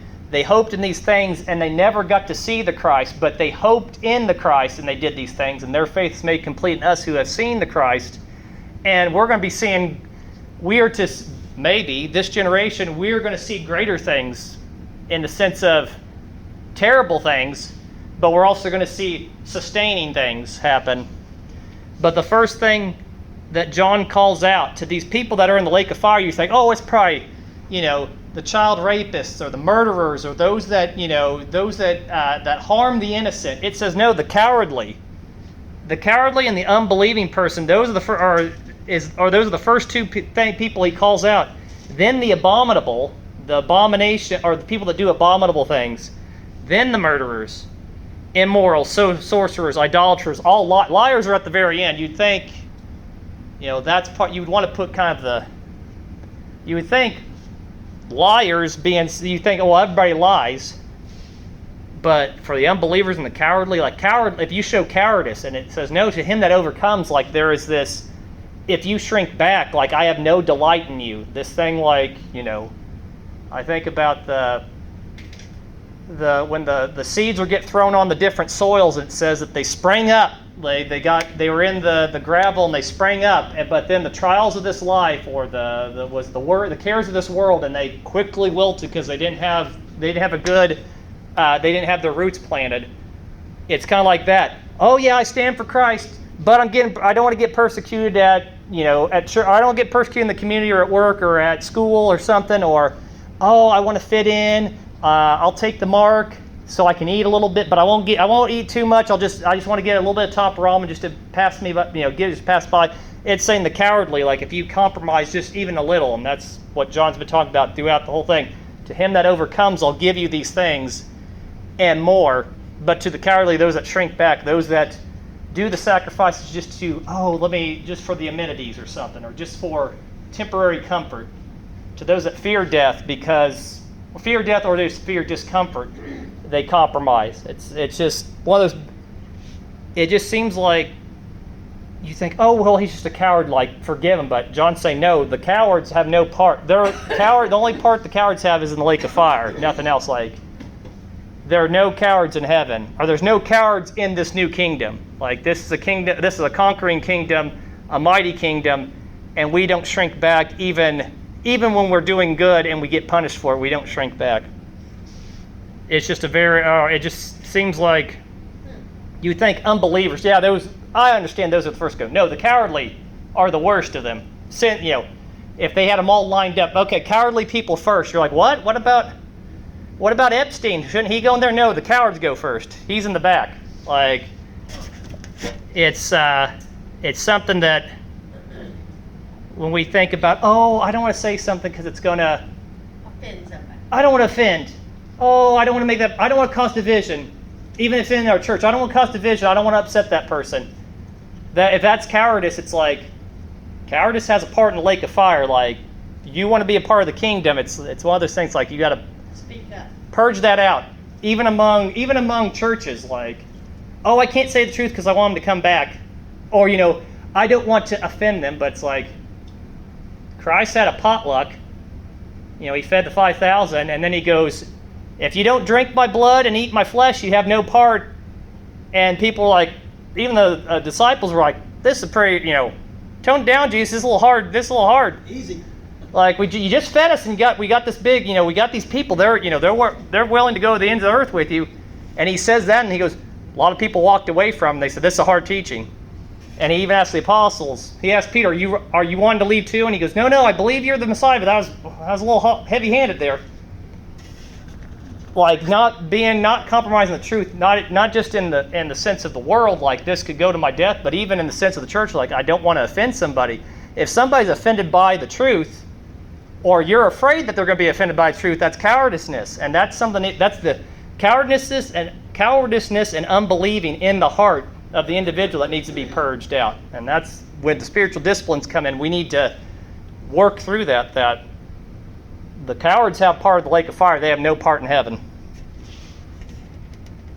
hoped in these things, and they never got to see the Christ, but they hoped in the Christ, and they did these things, and their faith is made complete in us who have seen the Christ. And we're going to be seeing, maybe this generation, we're going to see greater things in the sense of terrible things, but we're also going to see sustaining things happen. But the first thing that John calls out to these people that are in the lake of fire, you think, oh, it's probably, the child rapists or the murderers or those that that harm the innocent. It says no, the cowardly and the unbelieving person. Those are the first two people he calls out. Then the abominable. The abomination, or the people that do abominable things, then the murderers, immoral, sorcerers, idolaters, all liars are at the very end. You'd think, that's part. You would want to put kind of you would think liars being. You think, oh, well, everybody lies, but for the unbelievers and the cowardly, if you show cowardice, and it says no to him that overcomes, like there is this. If you shrink back, like I have no delight in you. This thing, I think about when the seeds would get thrown on the different soils. It says that they sprang up. They were in the gravel and they sprang up. But then the trials of this life, or the cares of this world, and they quickly wilted because they didn't have their roots planted. It's kind of like that. Oh yeah, I stand for Christ, but I don't want to get persecuted at church. I don't get persecuted in the community or at work or at school or something, or oh, I want to fit in. I'll take the mark so I can eat a little bit, but I won't eat too much. I just want to get a little bit of top ramen just to pass me, just pass by. It's saying the cowardly, like if you compromise just even a little, and that's what John's been talking about throughout the whole thing. To him that overcomes, I'll give you these things and more. But to the cowardly, those that shrink back, those that do the sacrifices just for the amenities or something, or just for temporary comfort. To those that fear death or they fear discomfort, they compromise. It's just one of those. It just seems like you think, oh well, he's just a coward. Like forgive him, but John's saying no. The cowards have no part. The only part the cowards have is in the lake of fire. Nothing else. Like there are no cowards in heaven, or there's no cowards in this new kingdom. Like this is a kingdom. This is a conquering kingdom, a mighty kingdom, and we don't shrink back even when we're doing good and we get punished for it, we don't shrink back. It's just it just seems like you think unbelievers. Yeah, I understand those are the first go. No, the cowardly are the worst of them. If they had them all lined up, okay, cowardly people first. You're like, what? What about Epstein? Shouldn't he go in there? No, the cowards go first. He's in the back. Like, it's something that when we think about, oh, I don't want to say something because it's going to, Offend somebody. I don't want to offend. Oh, I don't want to make that, I don't want to cause division. Even if it's in our church, I don't want to cause division. I don't want to upset that person. That if that's cowardice, it's like, cowardice has a part in the lake of fire. Like, you want to be a part of the kingdom. It's one of those things like you got to Speak up. purge that out. Even among churches, like, oh, I can't say the truth because I want them to come back. Or, I don't want to offend them, but it's like, Christ had a potluck. He fed the 5,000, and then he goes, if you don't drink my blood and eat my flesh, you have no part. And people are like, even the disciples were like, this is pretty, tone down, Jesus, this is a little hard. Easy. Like, you just fed us, and we got this big, we got these people, they're willing to go to the ends of the earth with you. And he says that, and he goes, a lot of people walked away from him. They said, this is a hard teaching. And he even asked the apostles, he asked Peter, are you wanting to leave too? And he goes, no, I believe you're the Messiah, but that was a little heavy-handed there. Like, not compromising the truth, not just in the sense of the world, like this could go to my death, but even in the sense of the church, like I don't want to offend somebody. If somebody's offended by the truth, or you're afraid that they're going to be offended by the truth, that's cowardiceness, and that's the cowardiceness and unbelieving in the heart of the individual that needs to be purged out. And that's when the spiritual disciplines come in. We need to work through that the cowards have part of the lake of fire. They have no part in heaven.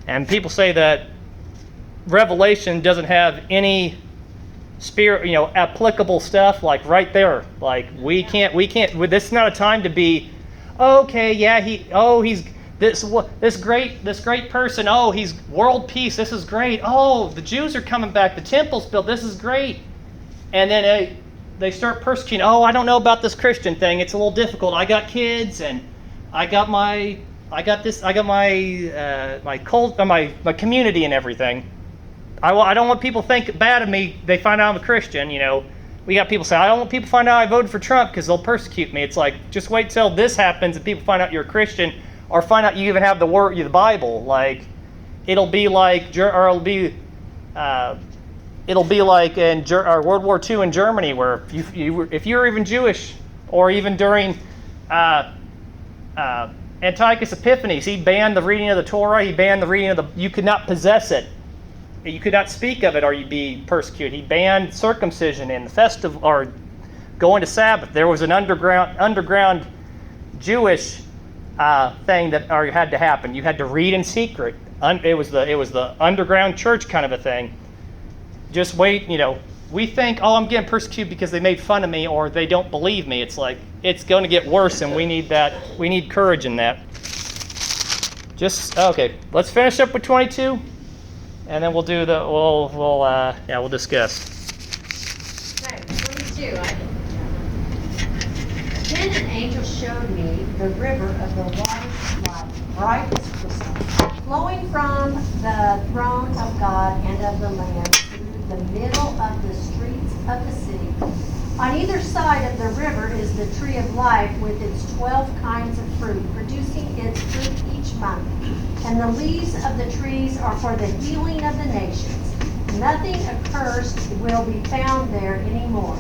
And people say that Revelation doesn't have any spirit, applicable stuff, like right there. Like we can't. This is not a time to be, okay, yeah, he's this great person. Oh, he's world peace. This is great. Oh, the Jews are coming back. The temple's built. This is great. And then they start persecuting. Oh, I don't know about this Christian thing. It's a little difficult. I got kids, and I got my cult, my community and everything. I don't want people to think bad of me. They find out I'm a Christian. We got people say, I don't want people to find out I voted for Trump because they'll persecute me. It's like, just wait till this happens and people find out you're a Christian, or find out you even have the Bible. Like, it'll be like in World War II in Germany, where if you're even Jewish, or even during Antiochus Epiphanes, he banned the reading of the Torah. He banned the reading of you could not possess it. You could not speak of it, or you'd be persecuted. He banned circumcision and the festival, or going to Sabbath. There was an underground Jewish thing that had to happen. You had to read in secret. It was the underground church kind of a thing. Just wait, we think, oh, I'm getting persecuted because they made fun of me or they don't believe me. It's like, it's going to get worse, and we need that. We need courage in that. Okay, let's finish up with 22, and then we'll do we'll discuss. Okay, 22. Then an angel showed me the river of the water of life, bright as crystal, flowing from the throne of God and of the Lamb through the middle of the streets of the city. On either side of the river is the tree of life with its 12 kinds of fruit, producing its fruit each month. And the leaves of the trees are for the healing of the nations. Nothing accursed will be found there anymore.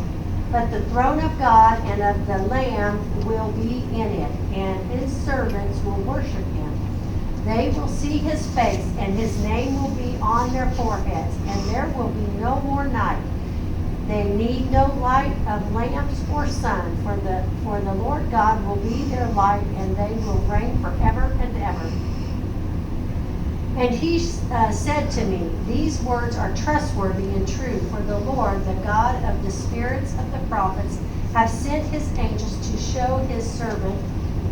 But the throne of God and of the Lamb will be in it, and his servants will worship him. They will see his face, and his name will be on their foreheads, and there will be no more night. They need no light of lamps or sun, for the Lord God will be their light, and they will reign forever and ever. And he said to me, these words are trustworthy and true, for the Lord, the God of the spirits of the prophets, have sent his angels to show his servant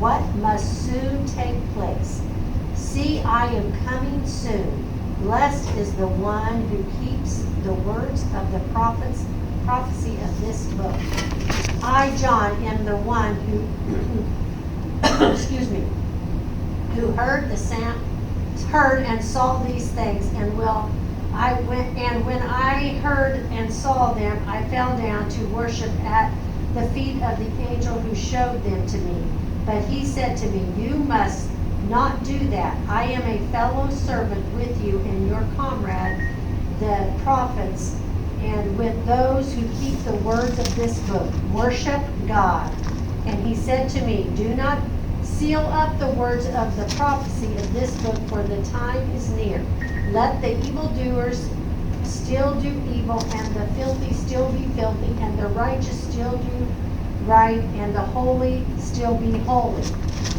what must soon take place. See, I am coming soon. Blessed is the one who keeps the words of the prophecy of this book. I, John, am the one who who heard and saw these things, and when I heard and saw them, I fell down to worship at the feet of the angel who showed them to me. But he said to me, you must not do that. I am a fellow servant with you and your comrade, the prophets, and with those who keep the words of this book. Worship God. And he said to me, do not seal up the words of the prophecy of this book, for the time is near. Let the evildoers still do evil, and the filthy still be filthy, and the righteous still do right, and the holy still be holy.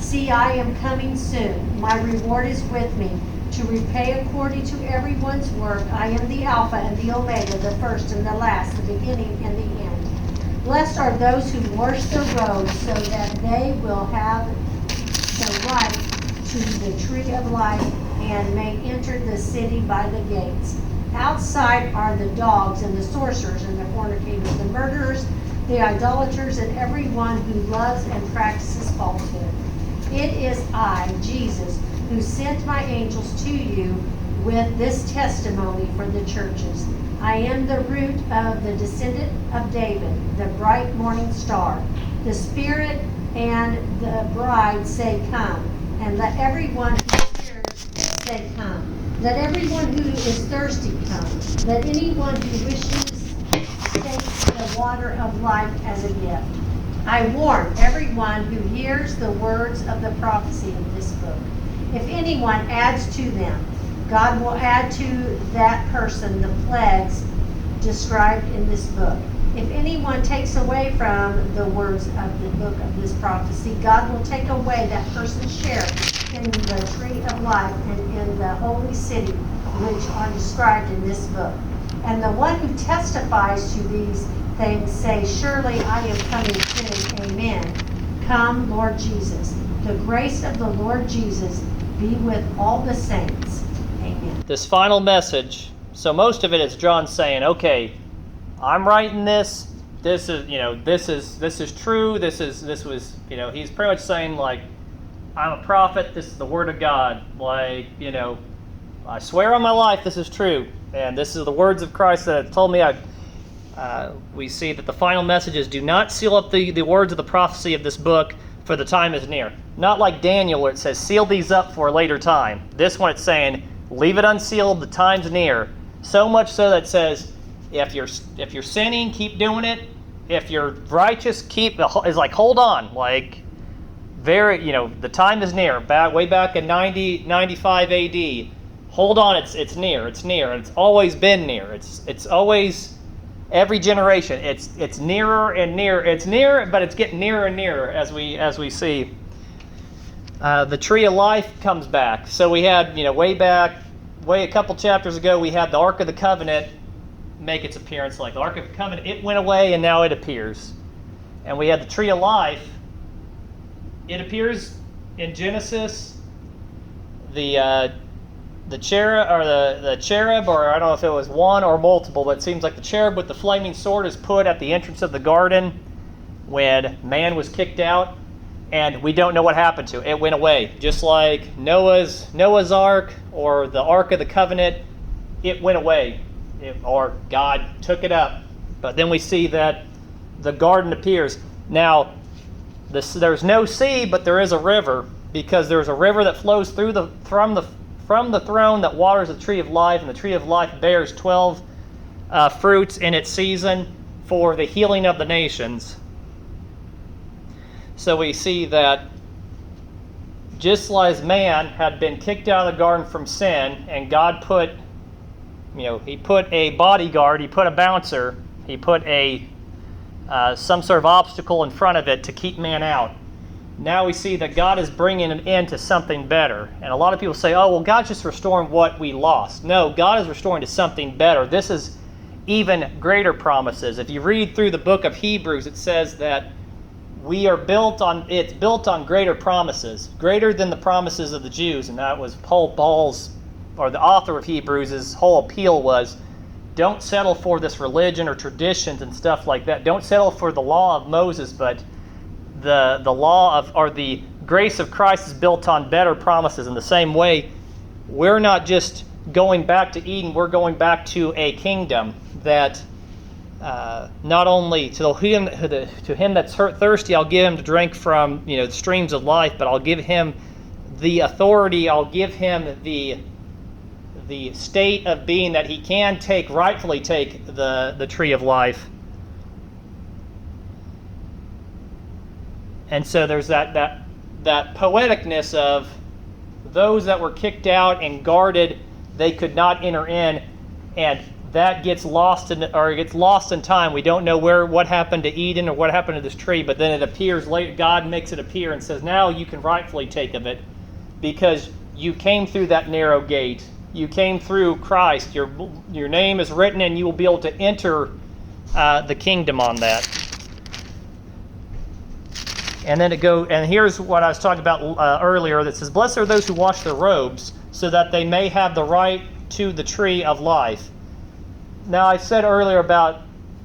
See, I am coming soon. My reward is with me, to repay according to everyone's work. I am the Alpha and the Omega, the first and the last, the beginning and the end. Blessed are those who wash their robes, so that they will have the right to the tree of life and may enter the city by the gates. Outside are the dogs and the sorcerers and the fornicators, the murderers, the idolaters, and everyone who loves and practices falsehood. It is I, Jesus, who sent my angels to you with this testimony for the churches. I am the root of the descendant of David, the bright morning star. The Spirit and the bride say, come. And let everyone who hears say, come. Let everyone who is thirsty come. Let anyone who wishes take the water of life as a gift. I warn everyone who hears the words of the prophecy of this book. If anyone adds to them, God will add to that person the plagues described in this book. If anyone takes away from the words of the book of this prophecy, God will take away that person's share in the tree of life and in the holy city, which are described in this book. And the one who testifies to these things say, surely I am coming soon. Amen. Come, Lord Jesus. The grace of the Lord Jesus be with all the saints. Amen. This final message, so most of it is John saying, okay, I'm writing this. This is, this is true. This was, he's pretty much saying, like, I'm a prophet. This is the word of God. Like, I swear on my life this is true. And this is the words of Christ that have told me. We see that the final message is, do not seal up the words of the prophecy of this book, for the time is near. Not like Daniel where it says, seal these up for a later time. This one it's saying, leave it unsealed, the time's near. So much so that it says, if you're sinning, keep doing it. If you're righteous, is like, hold on. Like, the time is near. Way back in 95 AD. Hold on, it's near. It's near. And it's always been near. It's always, every generation, it's nearer and nearer. It's near, but it's getting nearer and nearer as we see. The tree of life comes back. So we had, way a couple chapters ago, we had the Ark of the Covenant make its appearance. Like the Ark of the Covenant, it went away and now it appears. And we had the tree of life. It appears in Genesis. The cherub, or the cherub, or I don't know if it was one or multiple, but it seems like the cherub with the flaming sword is put at the entrance of the garden when man was kicked out, and we don't know what happened to it. It went away. Just like Noah's Ark or the Ark of the Covenant, it went away, or God took it up. But then we see that the garden appears. Now, there's no sea, but there is a river, because there's a river that flows from the throne that waters the tree of life, and the tree of life bears 12 fruits in its season for the healing of the nations. So we see that just as man had been kicked out of the garden from sin, and God put, he put a bodyguard, he put a bouncer, he put some sort of obstacle in front of it to keep man out. Now we see that God is bringing an end to something better. And a lot of people say, oh, well, God's just restoring what we lost. No, God is restoring to something better. This is even greater promises. If you read through the book of Hebrews, it says that it's built on greater promises, greater than the promises of the Jews. And that was the author of Hebrews' whole appeal was, don't settle for this religion or traditions and stuff like that. Don't settle for the law of Moses, but the law or the grace of Christ is built on better promises. In the same way, we're not just going back to Eden, we're going back to a kingdom that not only to him that's thirsty, I'll give him to drink from the streams of life, but I'll give him the authority, I'll give him the the state of being that he can rightfully take the tree of life. And so there's that poeticness of those that were kicked out and guarded, they could not enter in, and that gets lost in time. We don't know what happened to Eden or what happened to this tree, but then it appears later. God makes it appear and says, now you can rightfully take of it because you came through that narrow gate. You came through Christ. Your name is written, and you will be able to enter the kingdom on that. And then and here's what I was talking about earlier that says, blessed are those who wash their robes so that they may have the right to the tree of life. Now, I said earlier about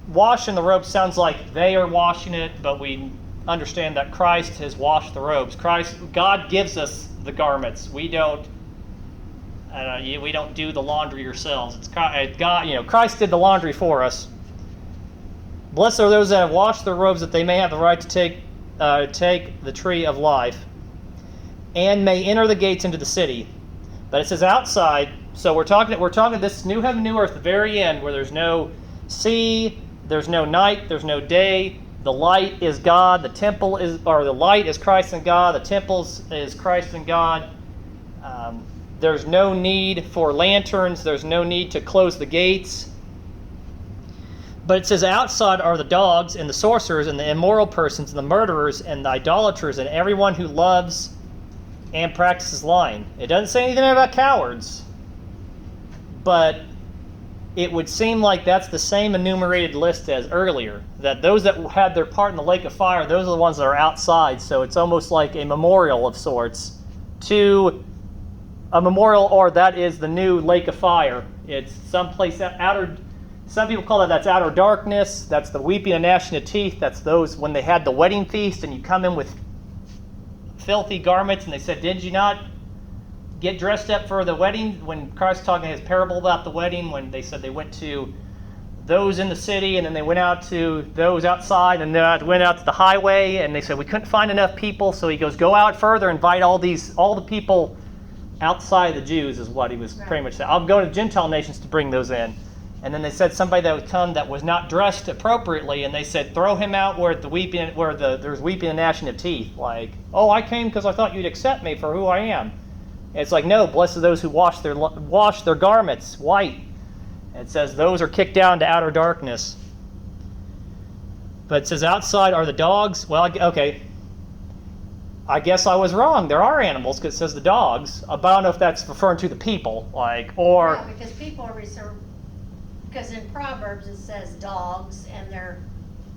washing the robes sounds like they are washing it, but we understand that Christ has washed the robes. God gives us the garments. We don't do the laundry ourselves. It's God. Christ did the laundry for us. Blessed are those that have washed their robes, that they may have the right to take the tree of life, and may enter the gates into the city. But it says outside. So we're talking this new heaven, new earth, the very end, where there's no sea, there's no night, there's no day. The light is God. The light is Christ and God. The temple is Christ and God. There's no need for lanterns. There's no need to close the gates. But it says outside are the dogs and the sorcerers and the immoral persons and the murderers and the idolaters and everyone who loves and practices lying. It doesn't say anything about cowards. But it would seem like that's the same enumerated list as earlier. That those that had their part in the lake of fire, those are the ones that are outside. So it's almost like a memorial of sorts to a memorial, or that is the new lake of fire. It's someplace outer. Some people call that's outer darkness. That's the weeping and gnashing of teeth. That's those when they had the wedding feast and you come in with filthy garments, and they said, did you not get dressed up for the wedding? When Christ talking his parable about the wedding, when they said they went to those in the city and then they went out to those outside and then went out to the highway, and they said we couldn't find enough people, so he goes, go out further, invite all the people outside the Jews, is what he was pretty much saying. I'll go to Gentile nations to bring those in. And then they said somebody that would come that was not dressed appropriately, and they said throw him out where there's weeping and gnashing of teeth. Like, oh, I came because I thought you'd accept me for who I am. It's like, no, blessed are those who wash their garments white. It says those are kicked down to outer darkness. But it says outside are the dogs. Well, okay. I guess I was wrong. There are animals because it says the dogs. But I don't know if that's referring to the people, Yeah, because people are reserved. Because in Proverbs it says dogs, and they're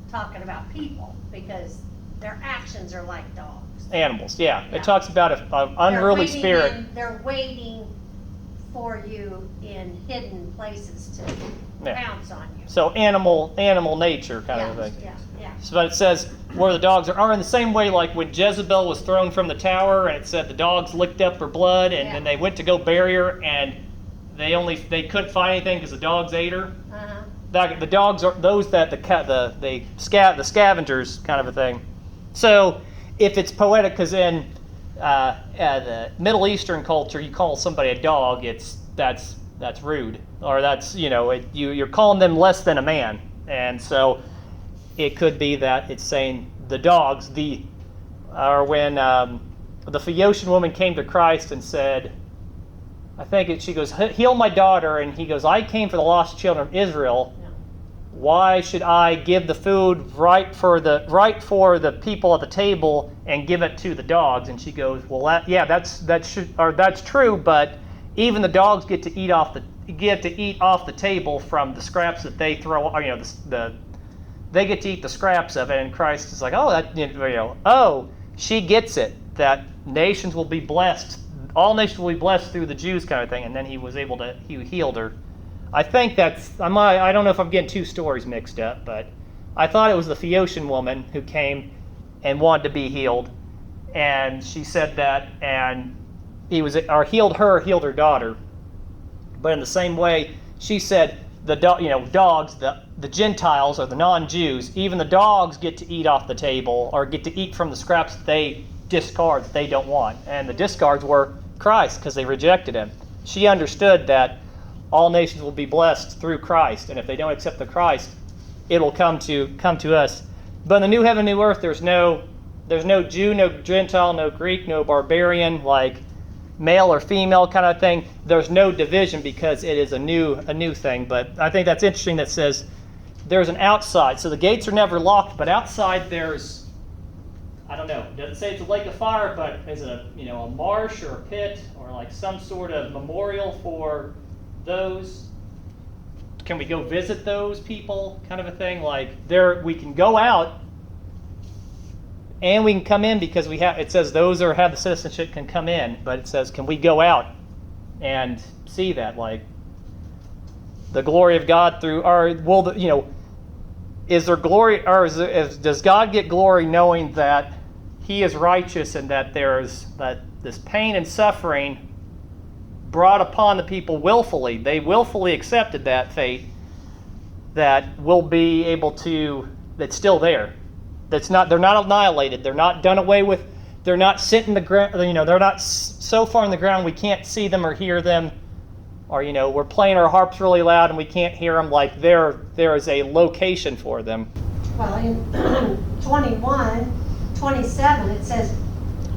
talking about people because their actions are like dogs. Animals, yeah. It talks about an unruly spirit. They're waiting for you in hidden places to pounce on you. So animal nature kind of a thing. Yeah. So, but it says where the dogs are in the same way like when Jezebel was thrown from the tower, and it said the dogs licked up her blood, and then they went to go bury her, and they couldn't find anything because the dogs ate her. Uh-huh. The dogs are those that the scavengers kind of a thing. So if it's poetic, because in the Middle Eastern culture, you call somebody a dog, that's rude, or that's you're calling them less than a man, and so it could be that it's saying the dogs. Or when the Phaeocian woman came to Christ and said, I think she goes, heal my daughter, and he goes, I came for the lost children of Israel. Why should I give the food right for the people at the table and give it to the dogs? And she goes, well, that's true, but even the dogs get to eat off the table from the scraps that they throw. They get to eat the scraps of it. And Christ is like, she gets it that nations will be blessed. All nations will be blessed through the Jews, kind of thing. And then he healed her. I think I don't know if I'm getting two stories mixed up, but I thought it was the Phaeocian woman who came and wanted to be healed, and she said that, and healed her daughter. But in the same way, she said dogs, the Gentiles or the non-Jews, even the dogs get to eat off the table or get to eat from the scraps that they discard that they don't want, and the discards were Christ because they rejected him. she understood that all nations will be blessed through Christ, and if they don't accept the Christ, it will come to us. But in the new heaven, new earth, there's no Jew, no Gentile, no Greek, no barbarian, like male or female kind of thing. There's no division because it is a new thing. But I think that's interesting that says there's an outside. So the gates are never locked, but outside there's, I don't know, it doesn't say it's a lake of fire, but is it a marsh or a pit or like some sort of memorial for those? Can we go visit those people, kind of a thing? Like we can go out and we can come in because it says those who have the citizenship can come in, but it says, can we go out and see that? Like the glory of God through is there glory, or does God get glory knowing that He is righteous and that there's this pain and suffering brought upon the people willfully? They willfully accepted that fate that will be able to, that's still there. They're not annihilated. They're not done away with. They're not sitting the ground. They're not so far in the ground we can't see them or hear them, or we're playing our harps really loud and we can't hear them. Like there is a location for them. Well, in 27, it says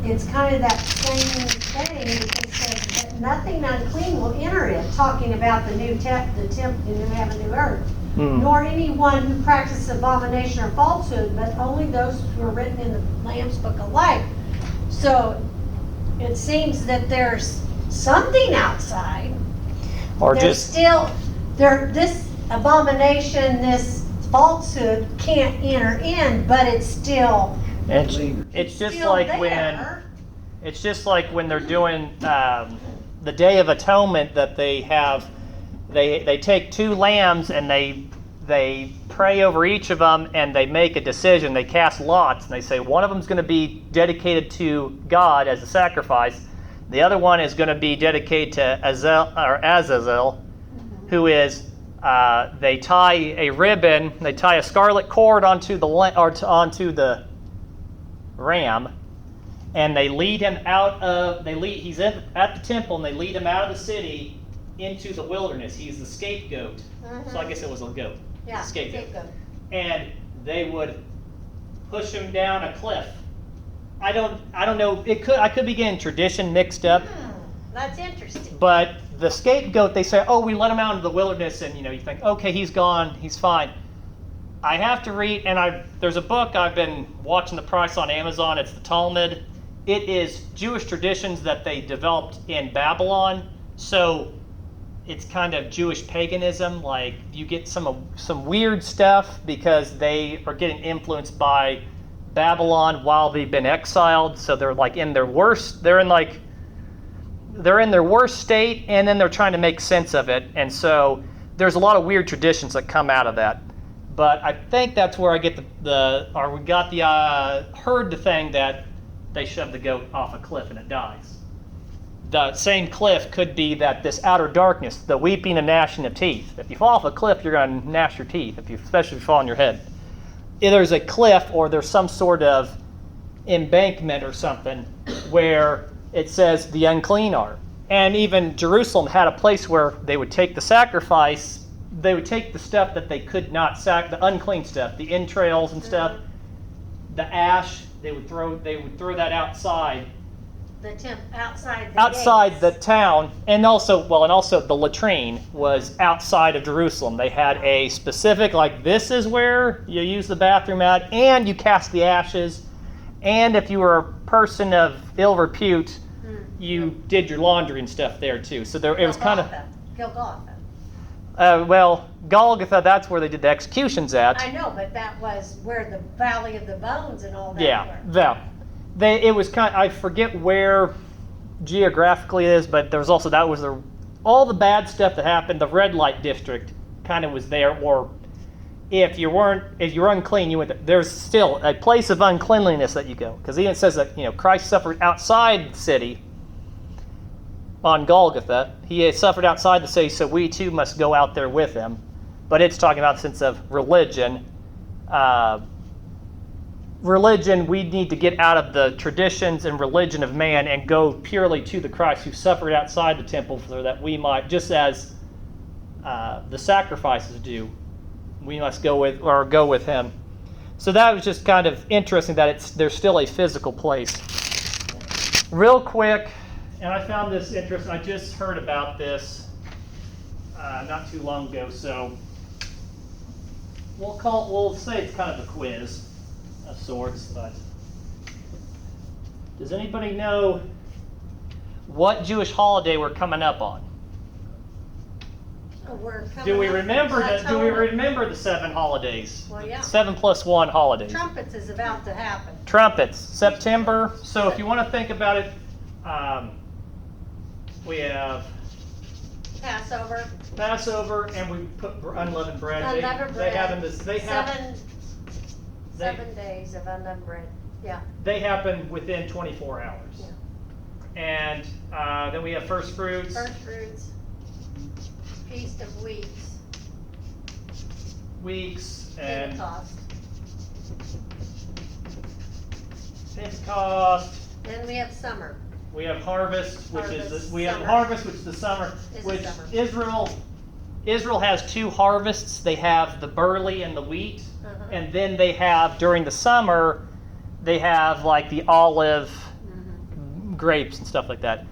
it's kind of that same thing. It says that nothing unclean will enter it, talking about the new heaven, new earth. Nor anyone who practices abomination or falsehood, but only those who are written in the Lamb's Book of Life. So it seems that there's something outside. Or there's still this abomination, this falsehood can't enter in, but it's still. It's just like there. It's just like when they're doing the Day of Atonement that they have. They take two lambs and they pray over each of them and they make a decision. They cast lots and they say one of them is going to be dedicated to God as a sacrifice. The other one is going to be dedicated to Azazel, who is they tie a ribbon, they tie a scarlet cord onto the ram, and they lead him out of. He's at the temple and they lead him out of the city into the wilderness. He's the scapegoat. So I guess it was a goat. Yeah, scapegoat. And they would push him down a cliff. I don't know. I could be getting tradition mixed up. That's interesting. But the scapegoat, they say, oh, we let him out into the wilderness, and you think, okay, he's gone, he's fine. I have to read, and there's a book I've been watching the price on Amazon. It's the Talmud. It is Jewish traditions that they developed in Babylon. So it's kind of Jewish paganism. Like you get some weird stuff because they are getting influenced by Babylon while they've been exiled. So they're like in their worst. They're in their worst state, and then they're trying to make sense of it. And so there's a lot of weird traditions that come out of that. But I think that's where I get heard the thing that they shove the goat off a cliff and it dies. The same cliff could be that this outer darkness, the weeping and gnashing of teeth. If you fall off a cliff, you're going to gnash your teeth, especially if you fall on your head. If there's a cliff or there's some sort of embankment or something where it says the unclean are. And even Jerusalem had a place where they would take the sacrifice, they would take the stuff that they could not the unclean stuff, the entrails and stuff, the ash, they would throw that outside. Outside the town, and also the latrine was outside of Jerusalem. They had a specific, this is where you use the bathroom at, and you cast the ashes, and if you were a person of ill repute, you did your laundry and stuff there too. So it was kind of Golgotha, that's where they did the executions at. I know, but that was where the Valley of the Bones and all that were. It was I forget where geographically it is, but there was also all the bad stuff that happened. The red light district kind of was there, or if you were unclean, you went there. There's still a place of uncleanliness that you go, because even it says that Christ suffered outside the city on Golgotha. He suffered outside the city, so we too must go out there with him. But it's talking about the sense of religion. religion, we need to get out of the traditions and religion of man and go purely to the Christ who suffered outside the temple so that we might, just as the sacrifices do, we must go with him. So that was just kind of interesting that there's still a physical place. Real quick, and I found this interesting. I just heard about this not too long ago, so we'll say it's kind of a quiz of sorts. But does anybody know what Jewish holiday we're coming up on? Do we remember the 7 holidays? Well, yeah. 7 plus 1 holidays. Trumpets is about to happen. Trumpets, September. So if you want to think about it, we have Passover, and we put unleavened bread. Unleavened bread. They have in this. They have 7 days of unleavened bread. Yeah. They happen within 24 hours. Yeah. And then we have first fruits. First fruits. Feast of Weeks. And Pentecost. Then we have summer. We have harvest, which is the summer, which summer. Israel has 2 harvests. They have the barley and the wheat, Uh-huh. and then they have during the summer, they have like the olive, grapes and stuff like that.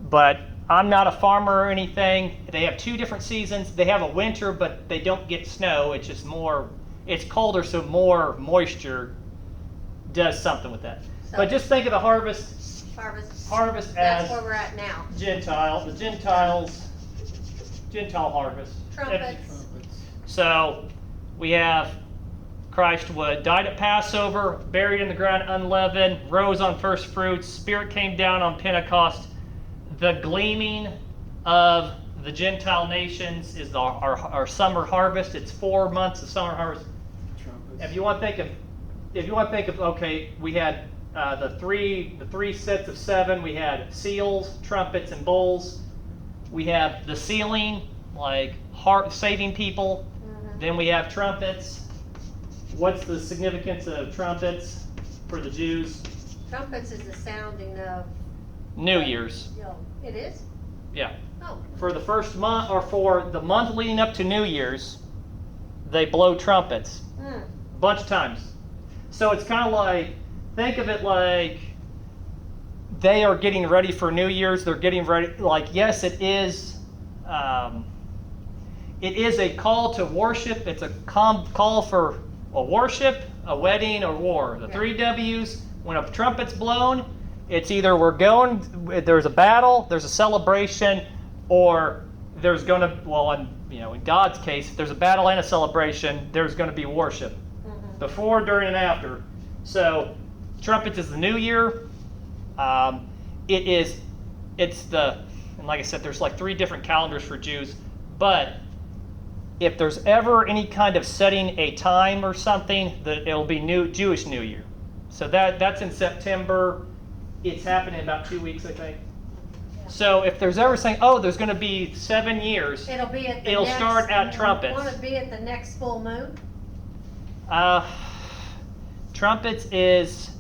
But I'm not a farmer or anything. They have 2 different seasons. They have a winter, but they don't get snow. It's just it's colder, so more moisture does something with that. So, but just think of the harvest Harvest as that's where we're at now. Gentile harvest. Trumpets. So we have Christ died at Passover, buried in the ground unleavened, rose on first fruits, Spirit came down on Pentecost. The gleaming of the Gentile nations is our summer harvest. It's 4 months of summer harvest. Trumpets. If you want to think of okay, we had the three sets of 7. We had seals, trumpets, and bowls. We have the sealing, like saving people. Mm-hmm. Then we have trumpets. What's the significance of trumpets for the Jews? Trumpets is the sounding of New Year's. It is? Yeah. Oh. For the first month, or for the month leading up to New Year's, they blow trumpets a bunch of times. So it's kind of like, think of it like they are getting ready for New Year's. They're getting ready. Like, yes, it is a call to worship. It's a call for a worship, a wedding, or war. The 3 W's. When a trumpet's blown, it's either there's a battle, there's a celebration, or there's going to, in God's case, if there's a battle and a celebration, there's going to be worship. Mm-hmm. Before, during, and after. So, trumpets is the new year. And like I said, there's like 3 different calendars for Jews. But if there's ever any kind of setting a time or something, it'll be Jewish New Year. So that's in September. It's happening in about 2 weeks, I think. Yeah. So if there's ever saying, there's going to be 7 years, it'll start at trumpets. Want to be at the next full moon? Trumpets it's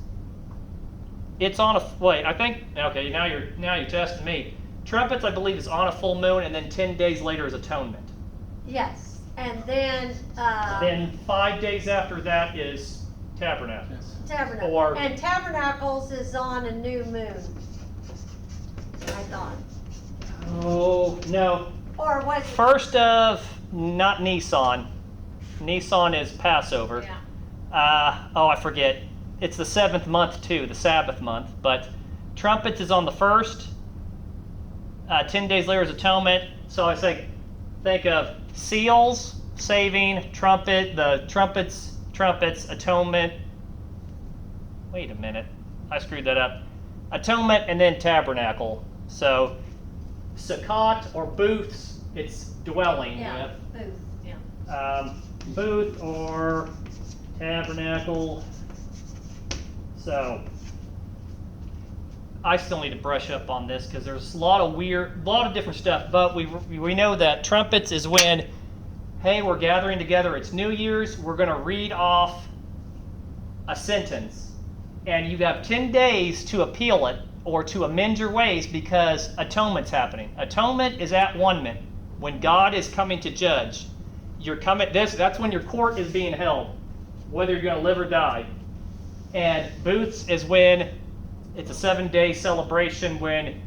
on I think, okay, now you're testing me. Trumpets, I believe, is on a full moon, and then 10 days later is atonement. Yes, and then... then 5 days after that is Tabernacles. Tabernacle. And Tabernacles is on a new moon, I thought. Oh, no. Or was it? First of, not Nisan. Nisan is Passover. Yeah. I forget. It's the 7th month too, the Sabbath month. But trumpets is on the 1st. 10 days later is atonement. So I say, think of seals, saving, trumpets, atonement. Wait a minute. I screwed that up. Atonement and then tabernacle. So Sukkot or booths, it's dwelling. Yeah, booth, yeah. Booth or tabernacle. So I still need to brush up on this because there's a lot of different stuff. But we know that trumpets is when, hey, we're gathering together. It's New Year's. We're going to read off a sentence, and you have 10 days to appeal it or to amend your ways because atonement's happening. Atonement is at one minute. When God is coming to judge, that's when your court is being held, whether you're going to live or die. And booths is when it's a 7-day celebration when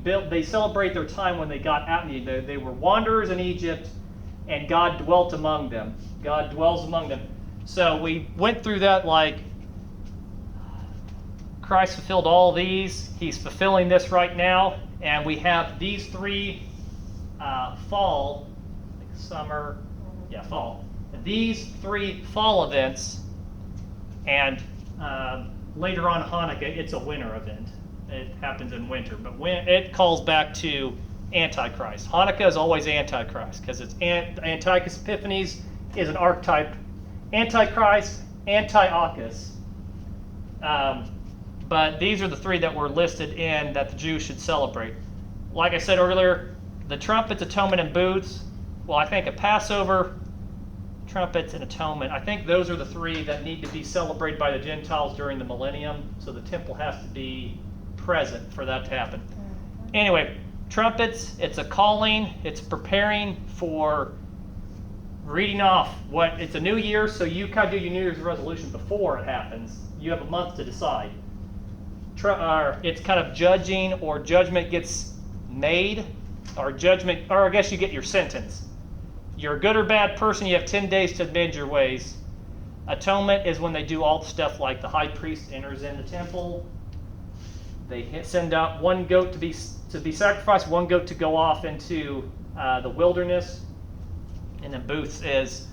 they celebrate their time when they got out. They were wanderers in Egypt, and God dwelt among them. God dwells among them. So we went through that like Christ fulfilled all these. He's fulfilling this right now. And we have these three fall. These three fall events. And later on Hanukkah, it's a winter event. It happens in winter. But when it calls back to Antichrist. Hanukkah is always Antichrist because it's Antiochus Epiphanes is an archetype. Antichrist, Antiochus. But these are the three that were listed in that the Jews should celebrate. Like I said earlier, the trumpets, atonement, and booths. Well, I think a Passover, trumpets, and atonement. I think those are the three that need to be celebrated by the Gentiles during the millennium. So the temple has to be present for that to happen. Anyway, trumpets, it's a calling. It's preparing for reading off it's a new year, so you kind of do your New Year's resolution before it happens. You have a month to decide. It's kind of judging, or judgment gets made, or I guess you get your sentence. You're a good or bad person, you have 10 days to amend your ways. Atonement is when they do all the stuff like the high priest enters in the temple. They send out one goat to be sacrificed, one goat to go off into the wilderness. And then booths is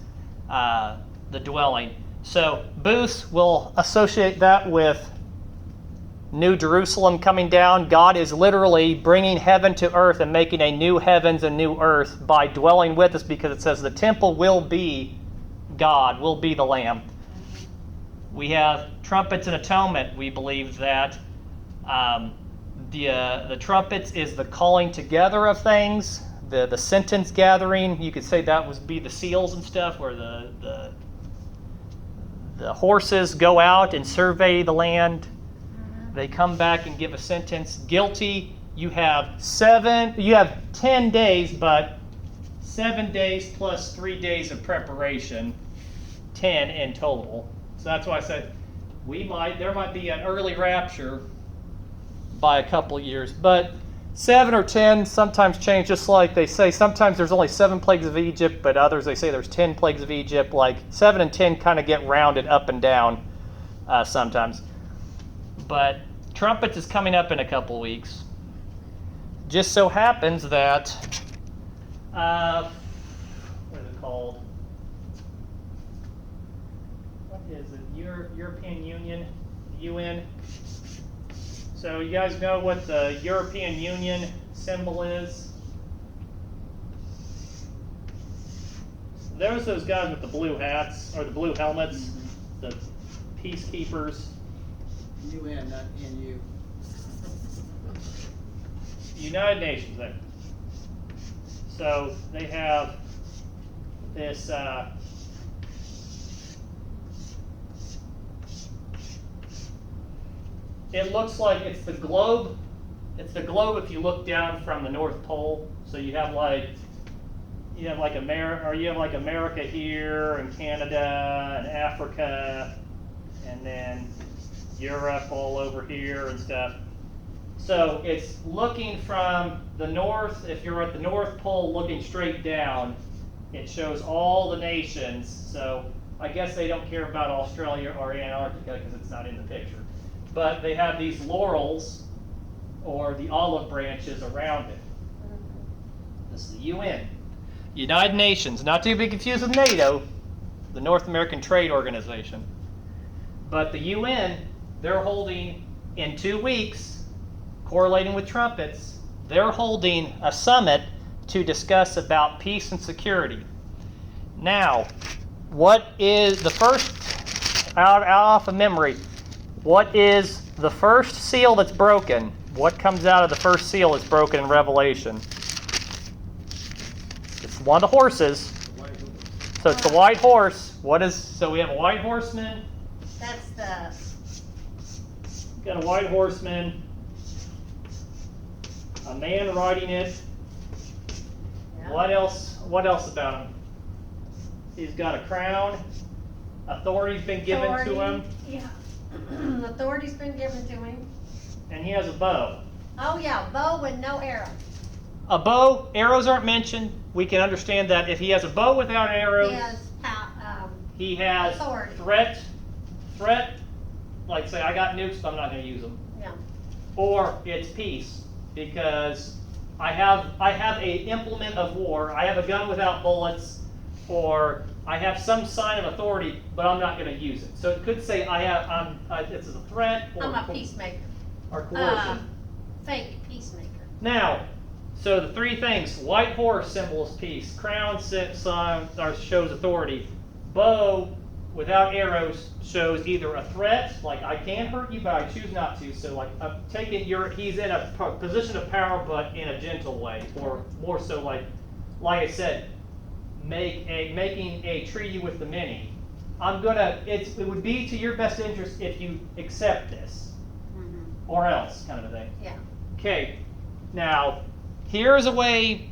the dwelling. So booths will associate that with New Jerusalem coming down. God is literally bringing heaven to earth and making a new heavens and new earth by dwelling with us, because it says the temple will be God, will be the Lamb. We have trumpets and atonement. We believe that the trumpets is the calling together of things. The sentence gathering, you could say that would be the seals and stuff, where the horses go out and survey the land. They come back and give a sentence. Guilty, you have 10 days, but 7 days plus 3 days of preparation, 10 in total. So that's why I said there might be an early rapture by a couple of years, but 7 or 10 sometimes change, just like they say sometimes there's only 7 plagues of Egypt, but others they say there's 10 plagues of Egypt. Like 7 and 10 kind of get rounded up and down sometimes. But trumpets is coming up in a couple weeks. Just so happens that, what is it called? What is it? European Union, UN. So you guys know what the European Union symbol is? There's those guys with the blue hats, or the blue helmets, the peacekeepers. UN, not NU. United Nations there. So they have this it looks like it's the globe. It's the globe if you look down from the North Pole. So you have like America here, and Canada, and Africa, and then Europe all over here and stuff. So it's looking from the north. If you're at the North Pole looking straight down, it shows all the nations. So I guess they don't care about Australia or Antarctica because it's not in the picture. But they have these laurels, or the olive branches around it. This is the UN. United Nations, not to be confused with NATO, the North American Trade Organization. But the UN, they're holding in 2 weeks, correlating with trumpets, they're holding a summit to discuss about peace and security. Now, what is the first, out off of memory, what is the first seal that's broken? What comes out of the first seal that's broken in Revelation? It's one of the horses. So it's the white horse. So we have a white horseman. That's the, Got a white horseman. A man riding it. yeah. What else? What else about him? He's got a crown. Authority's been given to him, Yeah. Authority's been given to him. and he has a bow. Oh, yeah, bow with no arrow. A bow. Arrows aren't mentioned. We can understand that if he has a bow without arrows, He has, he has authority. threat. Like say, I got nukes, so I'm not going to use them. Yeah. Or it's peace, because I have a implement of war. I have a gun without bullets, or I have some sign of authority, but I'm not going to use it. So it could say it's a threat or I'm a peacemaker. or coercion. Fake peacemaker. Now, so the three things: white horse symbols peace, crown shows authority, bow without arrows shows either a threat, like I can hurt you, but I choose not to. So like take it, he's in a position of power, but in a gentle way, or more so like I said, making a treaty with the many. It would be to your best interest if you accept this, or else, kind of a thing. Yeah. Okay, now here's a way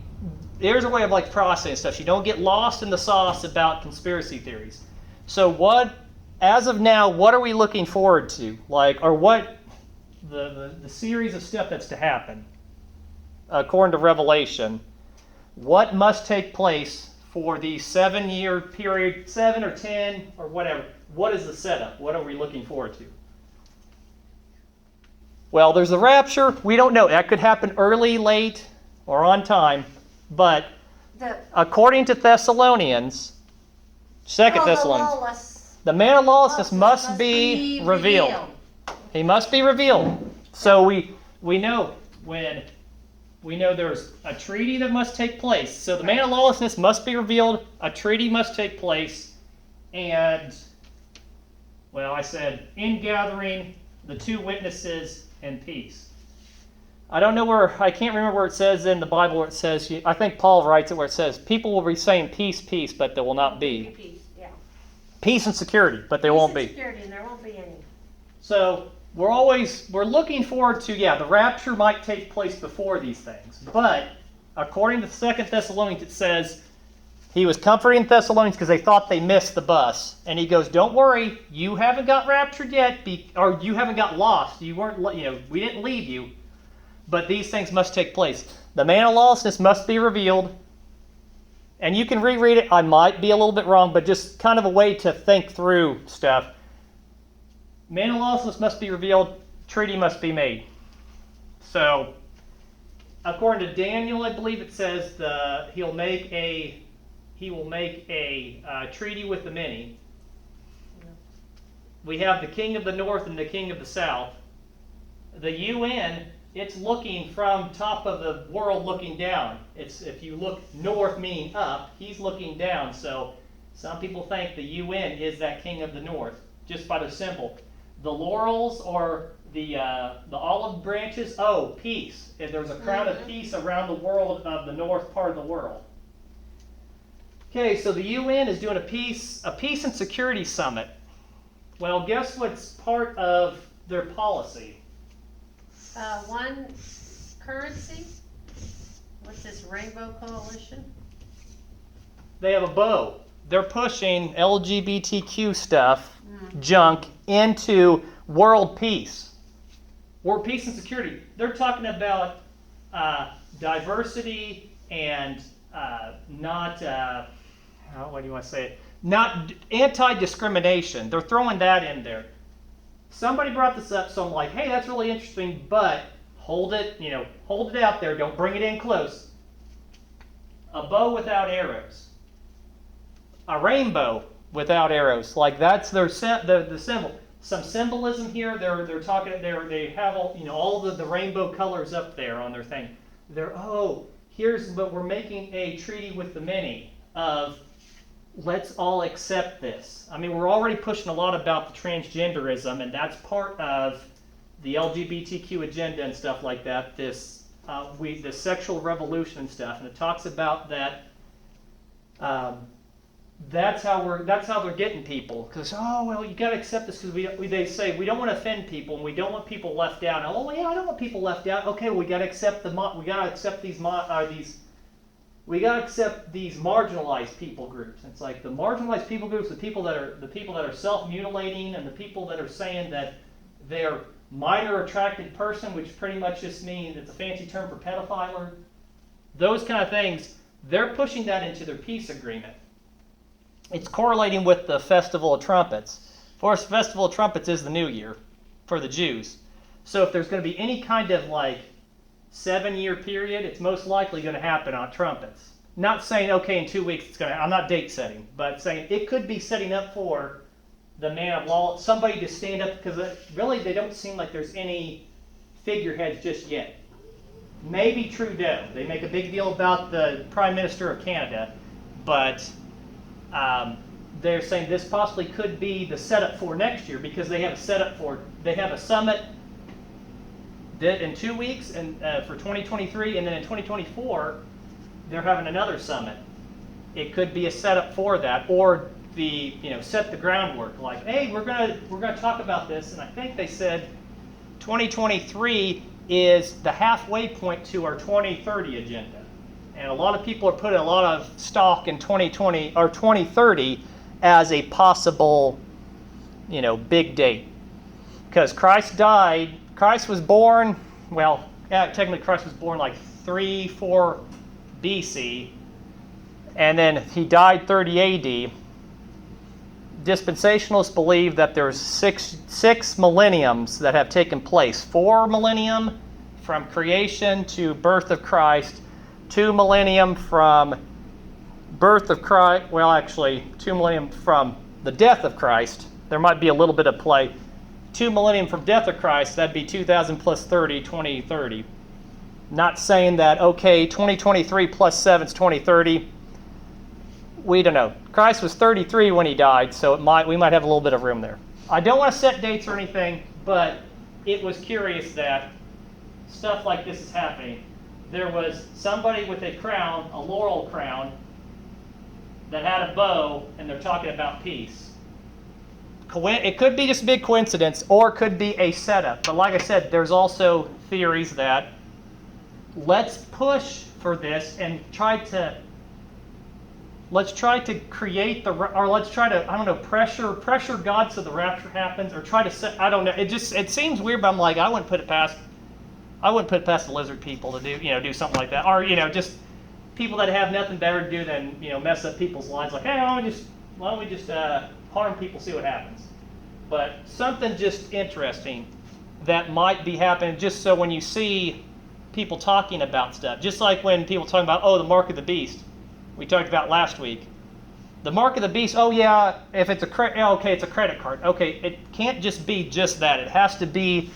of like processing stuff. You don't get lost in the sauce about conspiracy theories. So as of now, what are we looking forward to? Or what the series of stuff that's to happen according to Revelation? What must take place for the 7-year period, 7 or 10 or whatever? What is the setup? What are we looking forward to? Well, there's the rapture. We don't know. That could happen early, late, or on time. But according to Thessalonians, Thessalonians, the man of lawlessness must be revealed. He must be revealed. So we know there's a treaty that must take place. So the man of lawlessness must be revealed. A treaty must take place. And, well, I said, ingathering, the 2 witnesses, and peace. I can't remember where it says in the Bible where it says, I think Paul writes it where it says, people will be saying peace, peace, but there will not be. Peace, yeah. Peace and security, but there won't be. Security, and there won't be any. So we're looking forward to, the rapture might take place before these things. But according to 2 Thessalonians, it says, he was comforting Thessalonians because they thought they missed the bus. And he goes, don't worry, you haven't got raptured yet, or you haven't got lost. You weren't, we didn't leave you. But these things must take place. The man of lawlessness must be revealed. And you can reread it. I might be a little bit wrong, but just kind of a way to think through stuff. Man of lawlessness must be revealed. Treaty must be made. So, according to Daniel, I believe it says he will make a treaty with the many. We have the king of the north and the king of the south. The UN, it's looking from top of the world looking down. If you look north meaning up, he's looking down. So some people think the UN is that king of the north just by the symbol. The laurels or the olive branches, peace. And there's a crown of peace around the world of the north part of the world. Okay, so the UN is doing a peace and security summit. Well, guess what's part of their policy? One currency. What's this Rainbow Coalition? They have a bow. They're pushing LGBTQ stuff, junk, into world peace. World peace and security. They're talking about diversity and not anti-discrimination. They're throwing that in there. Somebody brought this up, so I'm like, hey, that's really interesting, but hold it out there. Don't bring it in close. A bow without arrows. A rainbow without arrows. Like that's the symbol. Some symbolism here. They're talking. They have all the rainbow colors up there on their thing. But we're making a treaty with the many of let's all accept this. I mean, we're already pushing a lot about the transgenderism, and that's part of the LGBTQ agenda and stuff like that. The sexual revolution and stuff, and it talks about that That's how they're getting people. Because you got to accept this because they say we don't want to offend people and we don't want people left out. Oh yeah, I don't want people left out. Okay, we got to accept these marginalized people groups. It's like the marginalized people groups, the people that are self-mutilating, and the people that are saying that they're minor attracted person, which pretty much just means it's a fancy term for pedophile. Those kind of things, they're pushing that into their peace agreement. It's correlating with the Festival of Trumpets. Of course, Festival of Trumpets is the New Year for the Jews. So if there's going to be any kind of 7-year period, it's most likely going to happen on trumpets. Not saying, okay, in 2 weeks it's going to, I'm not date setting, but saying it could be setting up for the man of law, somebody to stand up, because really they don't seem like there's any figureheads just yet. Maybe Trudeau. They make a big deal about the Prime Minister of Canada, but they're saying this possibly could be the setup for next year, because they have a summit in 2 weeks and for 2023, and then in 2024 they're having another summit. It could be a setup for that, or set the groundwork. Like, hey, we're gonna talk about this, and I think they said 2023 is the halfway point to our 2030 agenda, and a lot of people are putting a lot of stock in 2020 or 2030 as a possible, big date, because Christ died. Christ was born. Well, technically Christ was born 3-4 BC, and then he died 30 AD. Dispensationalists believe that there's six millenniums that have taken place. 4 millennium from creation to birth of Christ, 2 millennium from birth of Christ, 2 millennium from the death of Christ. There might be a little bit of play. 2 millennium from death of Christ, that'd be 2000 plus 30, 2030. Not saying that, 2023 plus 7 is 2030. We don't know. Christ was 33 when he died, so we might have a little bit of room there. I don't want to set dates or anything, but it was curious that stuff like this is happening. There was somebody with a crown, a laurel crown, that had a bow, and they're talking about peace. It could be just a big coincidence, or it could be a setup. But like I said, there's also theories that let's push for this and let's try to create pressure God so the rapture happens, or try to set, I don't know. It seems weird, but I'm like, I wouldn't put it past the lizard people to do something like that, or just people that have nothing better to do than mess up people's lives. Like, hey, why don't we just harm people, see what happens. But something just interesting that might be happening, just so when you see people talking about stuff, just like when people talking about, the mark of the beast, we talked about last week. The mark of the beast, if it's it's a credit card. Okay, it can't just be just that. It has to be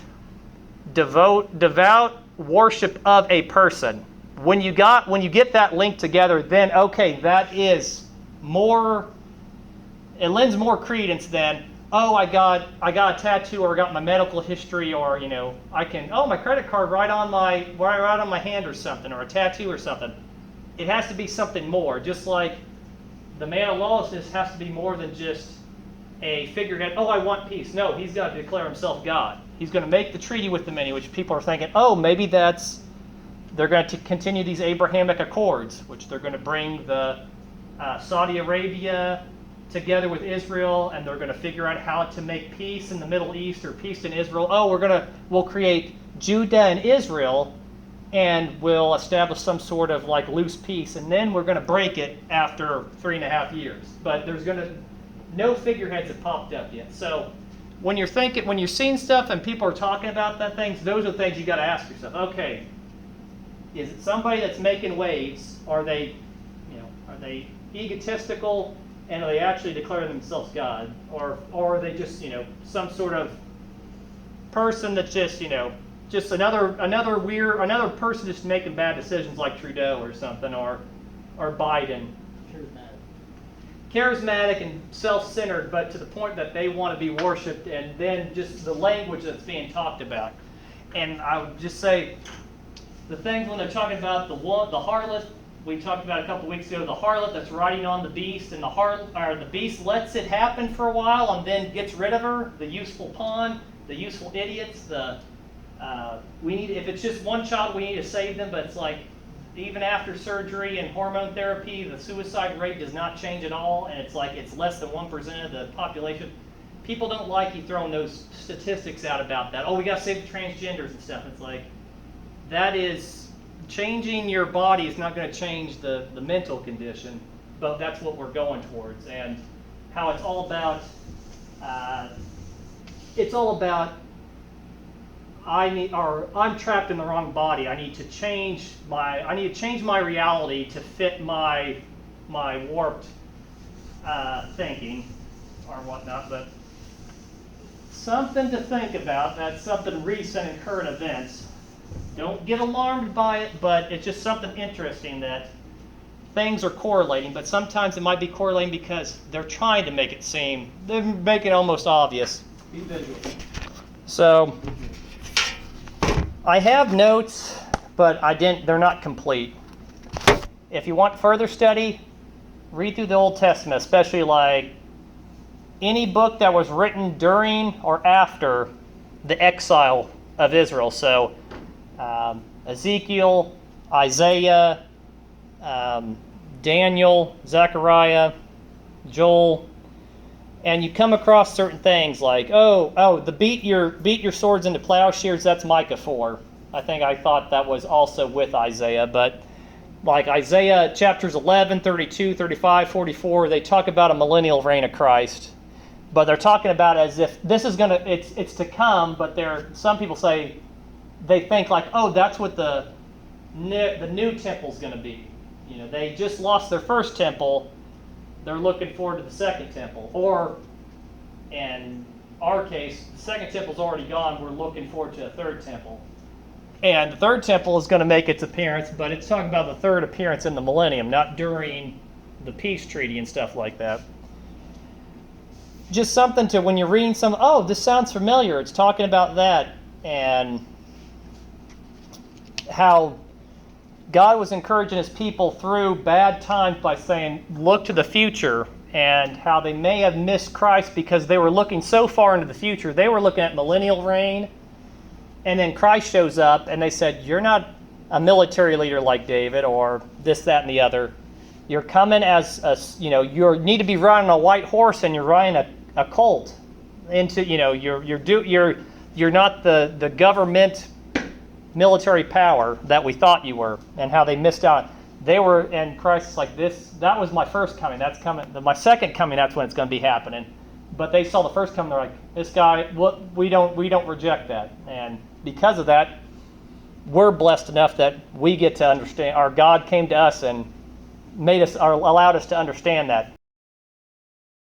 devout worship of a person. When you get that link together, then that is more, it lends more credence than, I got a tattoo, or I got my medical history, or I can my credit card right on my hand or something, or a tattoo or something. It has to be something more. Just like the man of lawlessness has to be more than just a figurehead. I want peace. No, he's got to declare himself God. He's going to make the treaty with the many, which people are thinking, maybe they're going to continue these Abrahamic Accords, which they're going to bring the Saudi Arabia together with Israel, and they're going to figure out how to make peace in the Middle East, or peace in Israel. We'll create Judah and Israel, and we'll establish some sort of loose peace, and then we're going to break it after 3.5 years. But no figureheads have popped up yet. So when you're seeing stuff and people are talking about that things, those are the things you got to ask yourself. Okay, is it somebody that's making waves? Are they egotistical, and are they actually declaring themselves God, or are they just some sort of person that's just another person just making bad decisions, like Trudeau or something, or Biden. Charismatic and self-centered, but to the point that they want to be worshipped, and then just the language that's being talked about. And I would just say, the things when they're talking about the harlot, we talked about a couple weeks ago, the harlot that's riding on the beast, and the beast lets it happen for a while and then gets rid of her. The useful pawn, the useful idiots. If it's just one child, we need to save them. But it's like even after surgery and hormone therapy, the suicide rate does not change at all, and it's like it's less than 1% of the population. People don't like you throwing those statistics out about that. Oh, we got to save the transgenders and stuff. It's like that is. Changing your body is not going to change the mental condition, but that's what we're going towards, and how it's all about. I'm trapped in the wrong body. I need to change my reality to fit my warped thinking or whatnot. But something to think about. That's something recent in current events. Don't get alarmed by it, but it's just something interesting that things are correlating, but sometimes it might be correlating because they're trying to make it seem, they're making it almost obvious. Be visual. So, I have notes, but they're not complete. If you want further study, read through the Old Testament, especially like any book that was written during or after the exile of Israel. So, Ezekiel, Isaiah, Daniel, Zechariah, Joel, and you come across certain things like, the beat your swords into plowshares, that's Micah 4. I thought that was also with Isaiah, but like Isaiah chapters 11, 32, 35, 44, they talk about a millennial reign of Christ. But they're talking about it as if this is it's to come, but some people say, they think like, that's what the new temple's going to be. You know, they just lost their first temple. They're looking forward to the second temple. Or, in our case, the second temple's already gone. We're looking forward to a third temple. And the third temple is going to make its appearance, but it's talking about the third appearance in the millennium, not during the peace treaty and stuff like that. Just something to, when you're reading this sounds familiar. It's talking about that. And how God was encouraging his people through bad times by saying, look to the future, and how they may have missed Christ because they were looking so far into the future. They were looking at millennial reign, and then Christ shows up, and they said, you're not a military leader like David, or this, that, and the other. You're coming as you need to be riding a white horse, and you're riding a colt. You're not the government military power that we thought you were, and how they missed out. And Christ's like, that was my first coming, that's coming. My second coming, that's when it's going to be happening. But they saw the first coming, they're like, this guy, we don't reject that. And because of that, we're blessed enough that we get to understand, our God came to us and allowed us to understand that.